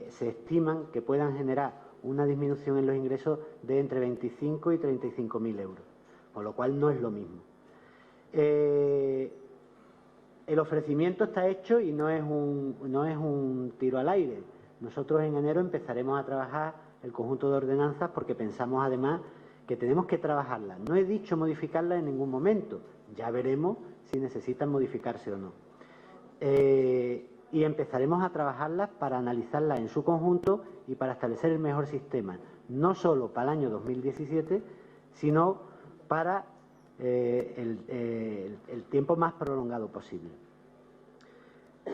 se estiman que puedan generar una disminución en los ingresos de entre 25 y 35.000 euros, con lo cual no es lo mismo. el ofrecimiento está hecho y no es un tiro al aire. Nosotros en enero empezaremos a trabajar el conjunto de ordenanzas porque pensamos además que tenemos que trabajarlas. No he dicho modificarlas en ningún momento, ya veremos si necesitan modificarse o no. Y empezaremos a trabajarlas para analizarlas en su conjunto y para establecer el mejor sistema, no solo para el año 2017, sino para el tiempo más prolongado posible.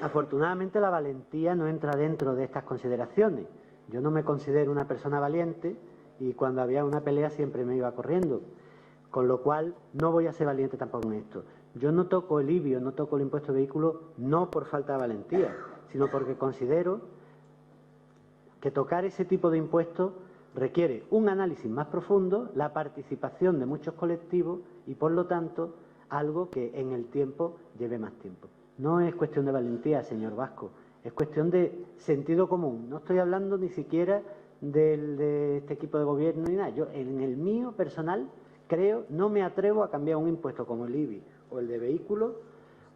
Afortunadamente la valentía no entra dentro de estas consideraciones. Yo no me considero una persona valiente y cuando había una pelea siempre me iba corriendo, con lo cual no voy a ser valiente tampoco en esto. Yo no toco el IBI, no toco el impuesto de vehículos, no por falta de valentía, sino porque considero que tocar ese tipo de impuestos requiere un análisis más profundo, la participación de muchos colectivos y, por lo tanto, algo que en el tiempo lleve más tiempo. No es cuestión de valentía, señor Vasco, es cuestión de sentido común. No estoy hablando ni siquiera de este equipo de gobierno ni nada. Yo, en el mío personal, no me atrevo a cambiar un impuesto como el IBI o el de vehículos,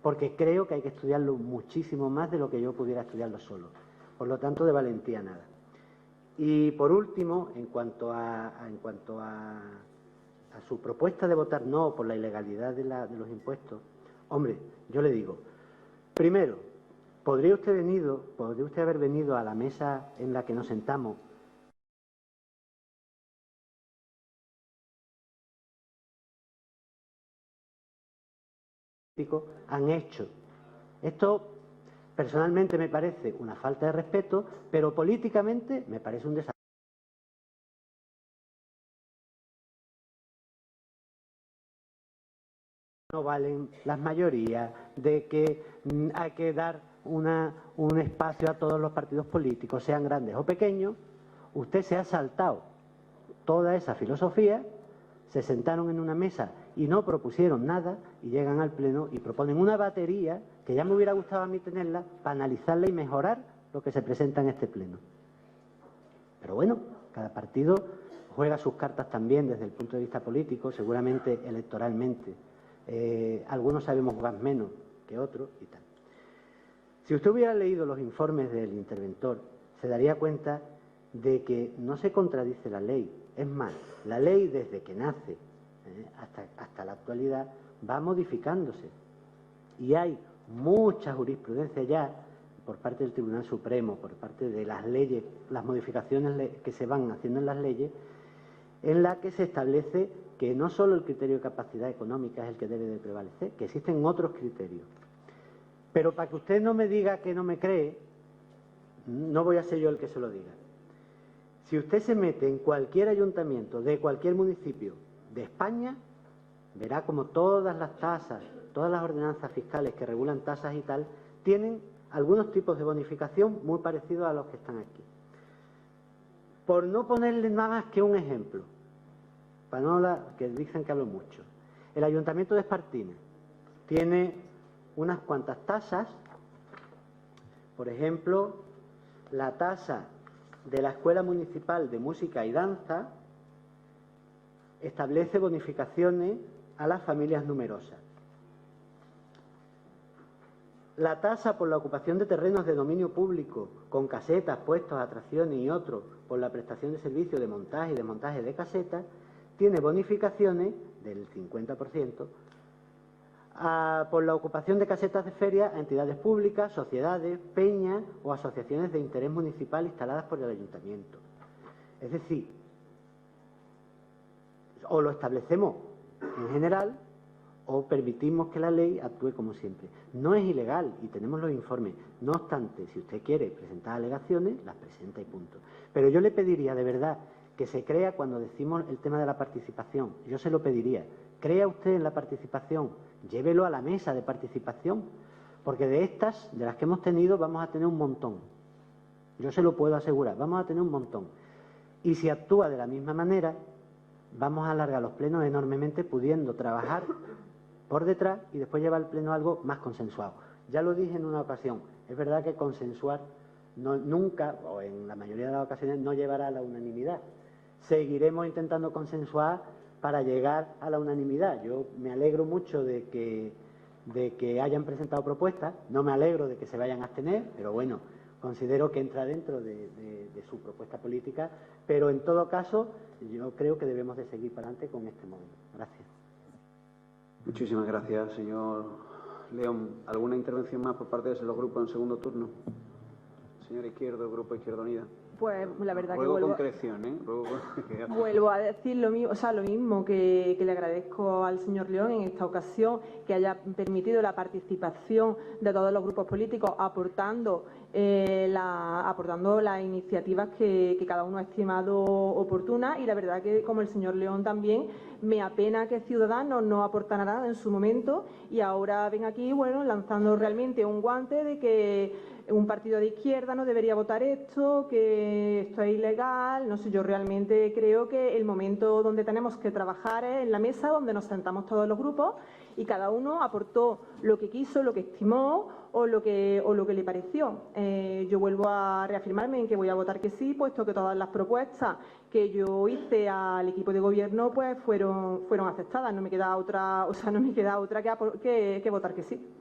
porque creo que hay que estudiarlo muchísimo más de lo que yo pudiera estudiarlo solo. Por lo tanto, de valentía nada. Y por último, en cuanto a su propuesta de votar no por la ilegalidad de los impuestos, hombre, yo le digo, primero, ¿podría usted haber venido a la mesa en la que nos sentamos han hecho? Esto personalmente me parece una falta de respeto, pero políticamente me parece un desastre. No valen las mayorías, de que hay que dar un espacio a todos los partidos políticos, sean grandes o pequeños. Usted se ha saltado toda esa filosofía, se sentaron en una mesa y no propusieron nada y llegan al Pleno y proponen una batería que ya me hubiera gustado a mí tenerla para analizarla y mejorar lo que se presenta en este Pleno. Pero bueno, cada partido juega sus cartas también desde el punto de vista político, seguramente electoralmente. Algunos sabemos jugar menos que otros y tal. Si usted hubiera leído los informes del interventor, se daría cuenta de que no se contradice la ley. Es más, la ley desde que nace hasta la actualidad va modificándose. Y hay mucha jurisprudencia ya por parte del Tribunal Supremo, por parte de las leyes, las modificaciones que se van haciendo en las leyes, en la que se establece que no solo el criterio de capacidad económica es el que debe de prevalecer, que existen otros criterios. Pero para que usted no me diga que no me cree, no voy a ser yo el que se lo diga. Si usted se mete en cualquier ayuntamiento de cualquier municipio de España, verá como todas las tasas, todas las ordenanzas fiscales que regulan tasas y tal, tienen algunos tipos de bonificación muy parecidos a los que están aquí. Por no ponerle nada más que un ejemplo, para no que dicen que hablo mucho, el Ayuntamiento de Espartinas tiene unas cuantas tasas. Por ejemplo, la tasa de la Escuela Municipal de Música y Danza establece bonificaciones a las familias numerosas. La tasa por la ocupación de terrenos de dominio público con casetas, puestos, atracciones y otros por la prestación de servicios de montaje y desmontaje de casetas tiene bonificaciones del 50% por la ocupación de casetas de feria a entidades públicas, sociedades, peñas o asociaciones de interés municipal instaladas por el ayuntamiento. Es decir, o lo establecemos en general o permitimos que la ley actúe como siempre. No es ilegal y tenemos los informes. No obstante, si usted quiere presentar alegaciones, las presenta y punto. Pero yo le pediría de verdad que se crea cuando decimos el tema de la participación. Yo se lo pediría. Crea usted en la participación, llévelo a la mesa de participación, porque de las que hemos tenido, vamos a tener un montón. Yo se lo puedo asegurar, vamos a tener un montón. Y si actúa de la misma manera, vamos a alargar los plenos enormemente, pudiendo trabajar por detrás y después llevar al pleno algo más consensuado. Ya lo dije en una ocasión, es verdad que consensuar nunca, o en la mayoría de las ocasiones, no llevará a la unanimidad. Seguiremos intentando consensuar para llegar a la unanimidad. Yo me alegro mucho de que de que hayan presentado propuestas. No me alegro de que se vayan a abstener, pero bueno, considero que entra dentro de su propuesta política, pero en todo caso yo creo que debemos de seguir para adelante con este modelo. Gracias. Muchísimas gracias, señor León. ¿Alguna intervención más por parte de los grupos en segundo turno? Señor Izquierdo, Grupo Izquierda Unida. Pues la verdad Ruego que concreción, ¿eh? vuelvo a decir lo mismo que le agradezco al señor León en esta ocasión, que haya permitido la participación de todos los grupos políticos aportando las iniciativas que cada uno ha estimado oportunas, y la verdad que, como el señor León también, me apena que Ciudadanos no aportara nada en su momento y ahora ven aquí, bueno, lanzando realmente un guante de que un partido de izquierda no debería votar esto, que esto es ilegal. No sé, yo realmente creo que el momento donde tenemos que trabajar es en la mesa donde nos sentamos todos los grupos y cada uno aportó lo que quiso, lo que estimó o lo que le pareció. Yo vuelvo a reafirmarme en que voy a votar que sí, puesto que todas las propuestas que yo hice al equipo de gobierno pues fueron aceptadas. No me queda otra, que votar que sí.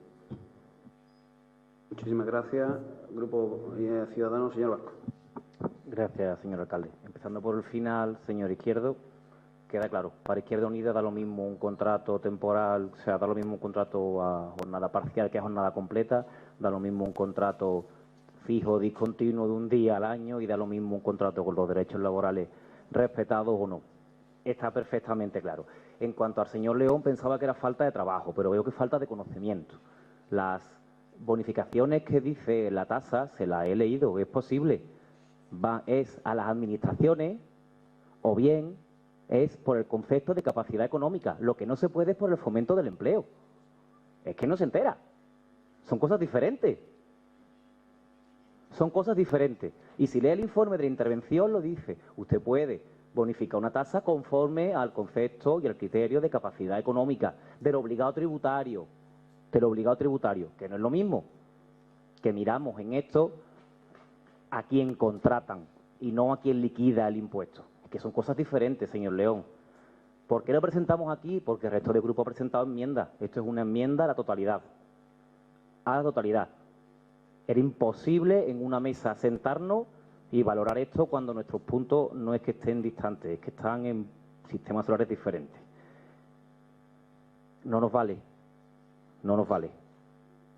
Muchísimas gracias. Grupo Ciudadanos, señor Vasco. Gracias, señor alcalde. Empezando por el final, señor Izquierdo, queda claro, para Izquierda Unida da lo mismo un contrato temporal, o sea, da lo mismo un contrato a jornada parcial que a jornada completa, da lo mismo un contrato fijo, discontinuo de un día al año y da lo mismo un contrato con los derechos laborales respetados o no. Está perfectamente claro. En cuanto al señor León, pensaba que era falta de trabajo, pero veo que falta de conocimiento. Las bonificaciones que dice la tasa, se la he leído, es posible, es a las administraciones o bien es por el concepto de capacidad económica. Lo que no se puede es por el fomento del empleo. Es que no se entera. Son cosas diferentes. Son cosas diferentes. Y si lee el informe de la intervención, lo dice. Usted puede bonificar una tasa conforme al concepto y al criterio de capacidad económica, del obligado tributario, que no es lo mismo, que miramos en esto a quien contratan y no a quien liquida el impuesto. Es que son cosas diferentes, señor León. ¿Por qué lo presentamos aquí? Porque el resto del grupo ha presentado enmiendas. Esto es una enmienda a la totalidad. A la totalidad. Era imposible en una mesa sentarnos y valorar esto cuando nuestros puntos no es que estén distantes, es que están en sistemas solares diferentes. No nos vale. No nos vale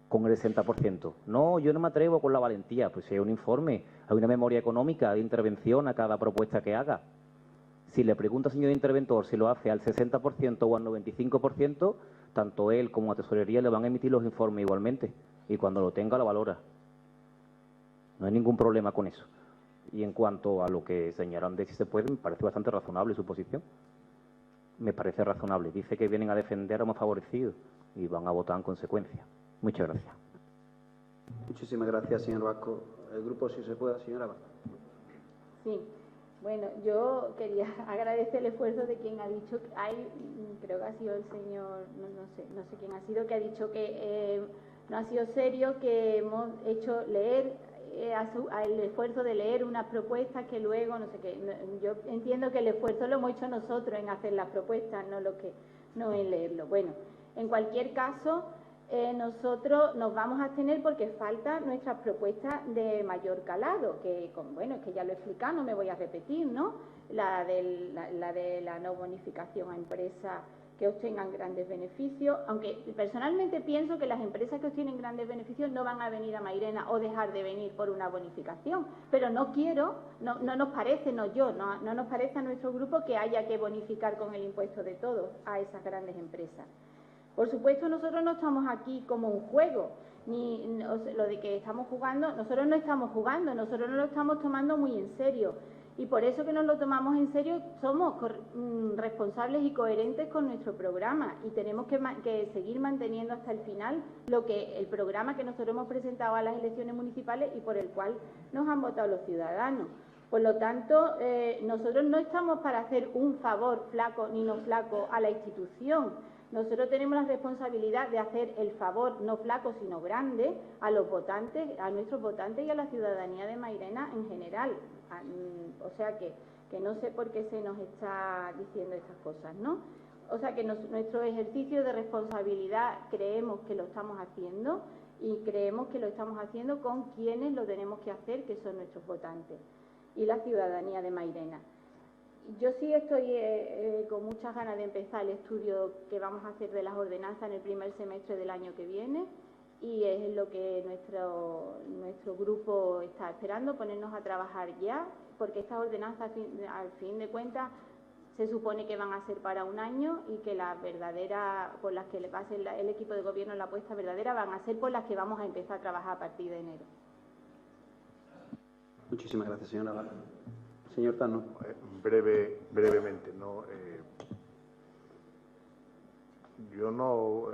con el 60%. No, yo no me atrevo con la valentía. Pues si hay un informe, hay una memoria económica de intervención a cada propuesta que haga. Si le pregunta al señor interventor si lo hace al 60% o al 95%, tanto él como la tesorería le van a emitir los informes igualmente. Y cuando lo tenga, lo valora. No hay ningún problema con eso. Y en cuanto a lo que señalan de si se puede, me parece bastante razonable su posición. Me parece razonable. Dice que vienen a defender a los más favorecidos y van a votar en consecuencia. Muchas gracias. Muchísimas gracias, señor Vasco. El grupo, si se puede, señora Vasco. Sí, bueno, yo quería agradecer el esfuerzo de quien ha dicho, creo que ha sido el señor, no sé quién ha sido, que ha dicho que no ha sido serio, que hemos hecho leer, el esfuerzo de leer unas propuestas que luego, no sé qué. Yo entiendo que el esfuerzo lo hemos hecho nosotros en hacer las propuestas, no en leerlo. Bueno, en cualquier caso, nosotros nos vamos a abstener porque faltan nuestras propuestas de mayor calado, que es que ya lo he explicado, no me voy a repetir, ¿no? La de la no bonificación a empresas que obtengan grandes beneficios, aunque personalmente pienso que las empresas que obtienen grandes beneficios no van a venir a Mairena o dejar de venir por una bonificación, pero no nos parece, no nos parece a nuestro grupo que haya que bonificar con el impuesto de todos a esas grandes empresas. Por supuesto, nosotros no estamos aquí como un juego, lo de que estamos jugando, nosotros no estamos jugando, nosotros no lo estamos tomando muy en serio. Y por eso que nos lo tomamos en serio, somos responsables y coherentes con nuestro programa y tenemos que seguir manteniendo hasta el final el programa que nosotros hemos presentado a las elecciones municipales y por el cual nos han votado los ciudadanos. Por lo tanto, nosotros no estamos para hacer un favor flaco ni no flaco a la institución. Nosotros tenemos la responsabilidad de hacer el favor no flaco sino grande a los votantes, a nuestros votantes y a la ciudadanía de Mairena en general. O sea que no sé por qué se nos está diciendo estas cosas, ¿no? O sea que nuestro ejercicio de responsabilidad creemos que lo estamos haciendo y creemos que lo estamos haciendo con quienes lo tenemos que hacer, que son nuestros votantes y la ciudadanía de Mairena. Yo sí estoy con muchas ganas de empezar el estudio que vamos a hacer de las ordenanzas en el primer semestre del año que viene y es lo que nuestro grupo está esperando, ponernos a trabajar ya, porque estas ordenanzas al fin de cuentas se supone que van a ser para un año y que las verdaderas, por las que le pase el equipo de gobierno la apuesta verdadera, van a ser por las que vamos a empezar a trabajar a partir de enero. Muchísimas gracias, señora Vara. Señor Tano. Brevemente, ¿no? Yo no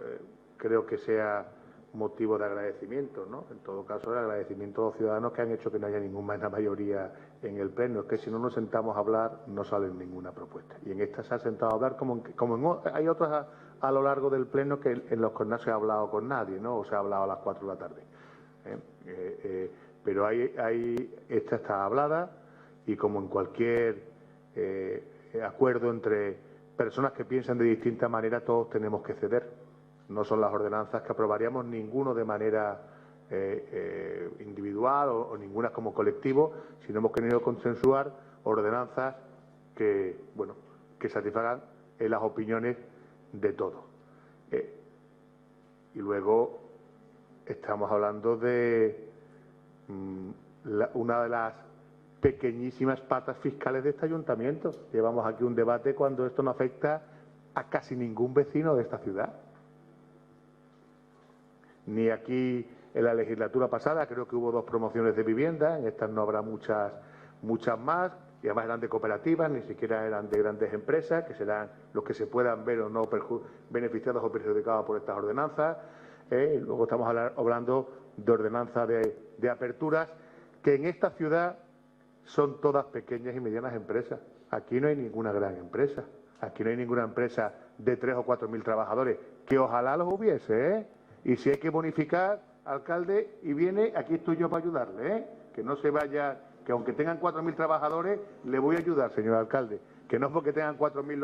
creo que sea motivo de agradecimiento, ¿no? En todo caso, el agradecimiento a los ciudadanos que han hecho que no haya ninguna mayoría en el Pleno. Es que si no nos sentamos a hablar, no sale ninguna propuesta. Y en esta se ha sentado a hablar hay otras a lo largo del Pleno que en los que no se ha hablado con nadie, ¿no? O se ha hablado a las 4 de la tarde. Pero esta está hablada y como en cualquier acuerdo entre personas que piensan de distinta manera, todos tenemos que ceder. No son las ordenanzas que aprobaríamos ninguno de manera individual o ninguna como colectivo, sino hemos querido consensuar ordenanzas que satisfagan las opiniones de todos. Y luego estamos hablando de una de las pequeñísimas patas fiscales de este ayuntamiento. Llevamos aquí un debate cuando esto no afecta a casi ningún vecino de esta ciudad. Ni aquí en la legislatura pasada, creo que hubo 2 promociones de vivienda, en estas no habrá muchas más, y además eran de cooperativas, ni siquiera eran de grandes empresas, que serán los que se puedan ver o no beneficiados o perjudicados por estas ordenanzas. Luego estamos hablando de ordenanzas de aperturas, que en esta ciudad son todas pequeñas y medianas empresas. Aquí no hay ninguna gran empresa, aquí no hay ninguna empresa de 3 o 4.000 trabajadores, que ojalá los hubiese, ¿eh? Y si hay que bonificar, alcalde, y viene, aquí estoy yo para ayudarle, ¿eh? Que no se vaya, que aunque tengan 4.000 trabajadores, le voy a ayudar, señor alcalde. Que no porque tengan 4.000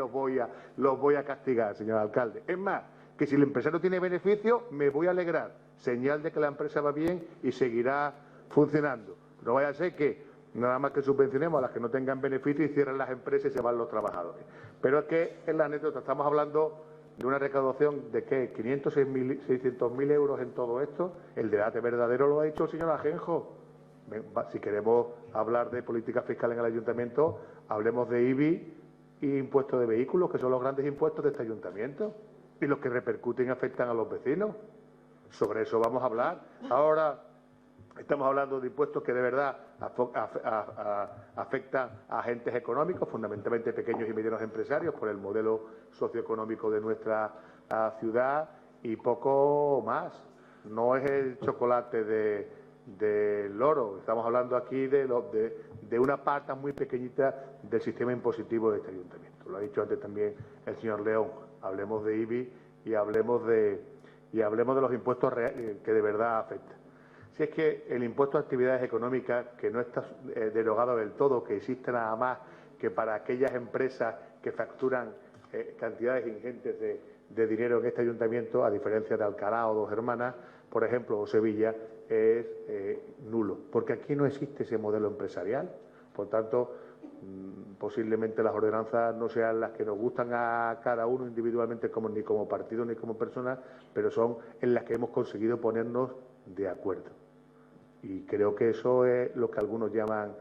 los voy a castigar, señor alcalde. Es más, que si el empresario tiene beneficio, me voy a alegrar. Señal de que la empresa va bien y seguirá funcionando. No vaya a ser que nada más que subvencionemos a las que no tengan beneficio y cierren las empresas y se van los trabajadores. Pero es que en la anécdota estamos hablando de una recaudación de ¿qué? 600.000 euros en todo esto. El debate verdadero lo ha dicho el señor Ajenjo. Si queremos hablar de política fiscal en el ayuntamiento, hablemos de IBI y impuestos de vehículos, que son los grandes impuestos de este ayuntamiento y los que repercuten y afectan a los vecinos. Sobre eso vamos a hablar. Ahora estamos hablando de impuestos que de verdad afectan a agentes económicos, fundamentalmente pequeños y medianos empresarios, por el modelo socioeconómico de nuestra ciudad y poco más. No es el chocolate del loro. Estamos hablando aquí de una parte muy pequeñita del sistema impositivo de este ayuntamiento. Lo ha dicho antes también el señor León. Hablemos de IBI y hablemos de los impuestos que de verdad afectan. Si es que el impuesto a actividades económicas, que no está derogado del todo, que existe nada más que para aquellas empresas que facturan cantidades ingentes de dinero en este ayuntamiento, a diferencia de Alcalá o Dos Hermanas, por ejemplo, o Sevilla, es nulo, porque aquí no existe ese modelo empresarial. Por tanto, posiblemente las ordenanzas no sean las que nos gustan a cada uno individualmente, ni como partido ni como persona, pero son en las que hemos conseguido ponernos de acuerdo. Y creo que eso es lo que algunos llaman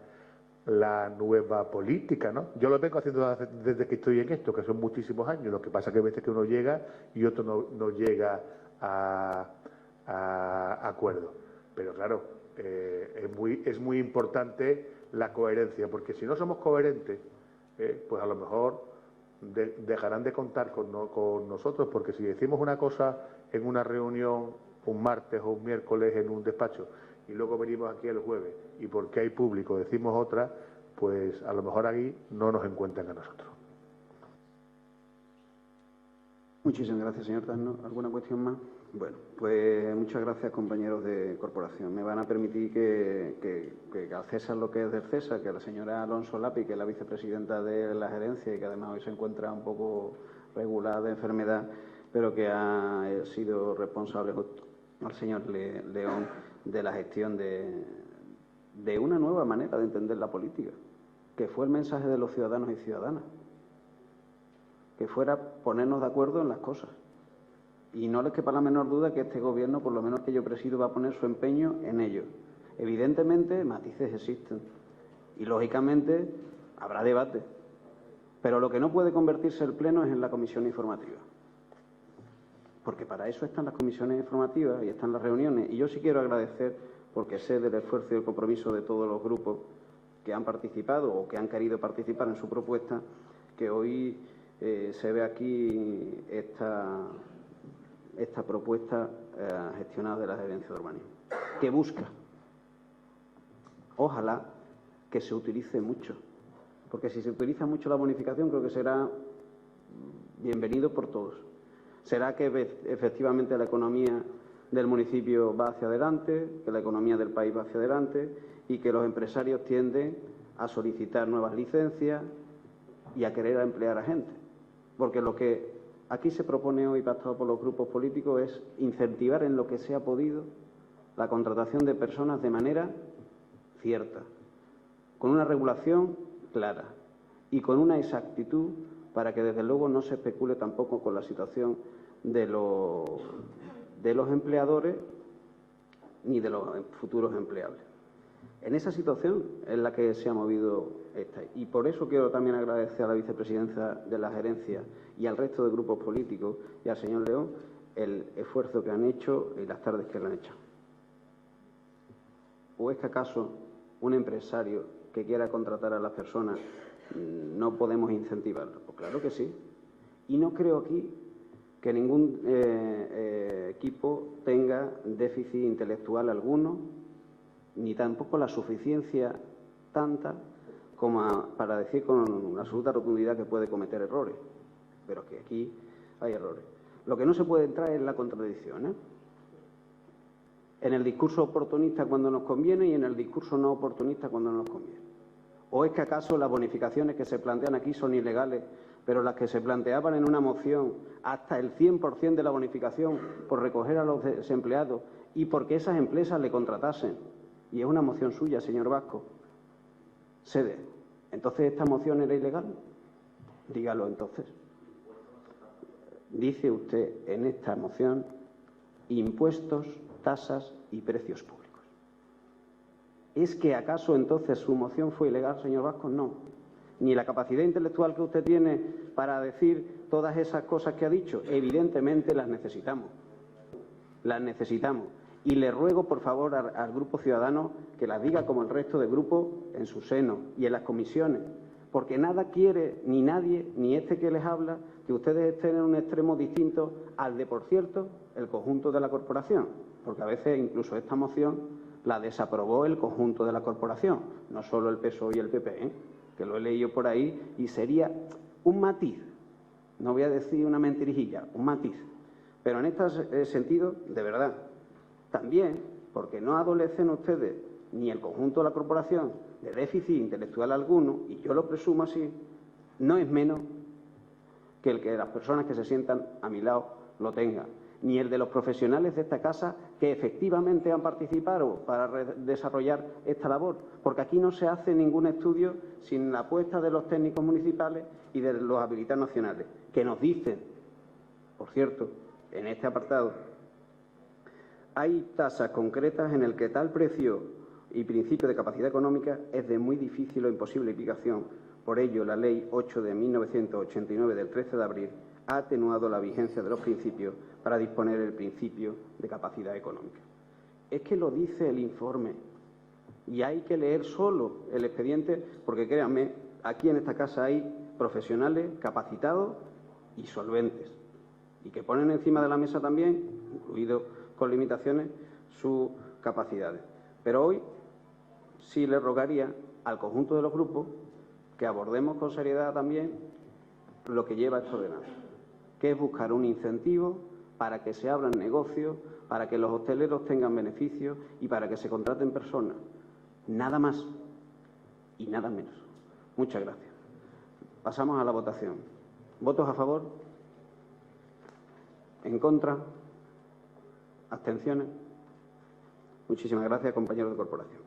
la nueva política, ¿no? Yo lo vengo haciendo desde que estoy en esto, que son muchísimos años. Lo que pasa es que a veces que uno llega y otro no llega a acuerdo. Pero claro, es muy importante la coherencia, porque si no somos coherentes, pues a lo mejor dejarán de contar con nosotros, porque si decimos una cosa en una reunión un martes o un miércoles en un despacho y luego venimos aquí el jueves y porque hay público decimos otra, pues a lo mejor aquí no nos encuentran a nosotros. Muchísimas gracias, señor Tano. ¿Alguna cuestión más? Bueno, pues muchas gracias, compañeros de corporación. Me van a permitir que al César lo que es del César, que la señora Alonso Lapi, que es la vicepresidenta de la gerencia y que además hoy se encuentra un poco regular de enfermedad, pero que ha sido responsable al señor León de la gestión de una nueva manera de entender la política, que fue el mensaje de los ciudadanos y ciudadanas, que fuera ponernos de acuerdo en las cosas. Y no les quepa la menor duda que este Gobierno, por lo menos que yo presido, va a poner su empeño en ello. Evidentemente, matices existen y, lógicamente, habrá debate. Pero lo que no puede convertirse el Pleno es en la comisión informativa. Porque para eso están las comisiones informativas y están las reuniones. Y yo sí quiero agradecer, porque sé del esfuerzo y el compromiso de todos los grupos que han participado o que han querido participar en su propuesta, que hoy se ve aquí esta propuesta gestionada de la Gerencia de Urbanismo, que busca, ojalá, que se utilice mucho, porque si se utiliza mucho la bonificación creo que será bienvenido por todos. Será que efectivamente la economía del municipio va hacia adelante, que la economía del país va hacia adelante y que los empresarios tienden a solicitar nuevas licencias y a querer emplear a gente, porque lo que aquí se propone hoy, pactado por los grupos políticos, es incentivar en lo que se ha podido la contratación de personas de manera cierta, con una regulación clara y con una exactitud para que, desde luego, no se especule tampoco con la situación de los empleadores ni de los futuros empleables. En esa situación es la que se ha movido esta. Y por eso quiero también agradecer a la vicepresidencia de la gerencia y al resto de grupos políticos y al señor León el esfuerzo que han hecho y las tardes que le han echado. ¿O es que acaso un empresario que quiera contratar a las personas no podemos incentivarlo? Pues claro que sí. Y no creo aquí que ningún equipo tenga déficit intelectual alguno, ni tampoco la suficiencia tanta como para decir con absoluta rotundidad que puede cometer errores, pero que aquí hay errores. Lo que no se puede entrar es la contradicción, ¿eh? En el discurso oportunista cuando nos conviene y en el discurso no oportunista cuando no nos conviene. ¿O es que acaso las bonificaciones que se plantean aquí son ilegales, pero las que se planteaban en una moción, hasta el 100% de la bonificación por recoger a los desempleados y porque esas empresas le contratasen? Y es una moción suya, señor Vasco. Sede. ¿Entonces esta moción era ilegal? Dígalo entonces. Dice usted en esta moción impuestos, tasas y precios públicos. ¿Es que acaso entonces su moción fue ilegal, señor Vasco? No. Ni la capacidad intelectual que usted tiene para decir todas esas cosas que ha dicho. Evidentemente las necesitamos. Las necesitamos. Y le ruego, por favor, al Grupo Ciudadano que las diga como el resto de grupos en su seno y en las comisiones, porque nada quiere ni nadie, ni este que les habla, que ustedes estén en un extremo distinto al de, por cierto, el conjunto de la corporación, porque a veces incluso esta moción la desaprobó el conjunto de la corporación, no solo el PSOE y el PP, que lo he leído por ahí, y sería un matiz, no voy a decir una mentirijilla, un matiz, pero en este sentido, de verdad, también, porque no adolecen ustedes ni el conjunto de la corporación de déficit intelectual alguno, y yo lo presumo así, no es menos que el que las personas que se sientan a mi lado lo tengan, ni el de los profesionales de esta casa que efectivamente han participado para desarrollar esta labor, porque aquí no se hace ningún estudio sin la apuesta de los técnicos municipales y de los habilitados nacionales, que nos dicen, por cierto, en este apartado, hay tasas concretas en el que tal precio y principio de capacidad económica es de muy difícil o imposible aplicación. Por ello, la Ley 8 de 1989 del 13 de abril ha atenuado la vigencia de los principios para disponer el principio de capacidad económica. Es que lo dice el informe y hay que leer solo el expediente porque, créanme, aquí en esta casa hay profesionales capacitados y solventes y que ponen encima de la mesa también, incluido con limitaciones, sus capacidades. Pero hoy sí le rogaría al conjunto de los grupos que abordemos con seriedad también lo que lleva esta ordenanza, que es buscar un incentivo para que se abran negocios, para que los hosteleros tengan beneficios y para que se contraten personas. Nada más y nada menos. Muchas gracias. Pasamos a la votación. ¿Votos a favor? ¿En contra? ¿Abstenciones? Muchísimas gracias, compañeros de corporación.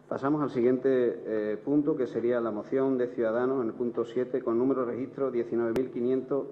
Pasamos al siguiente punto, que sería la moción de Ciudadanos en el punto 7, con número de registro 19.500.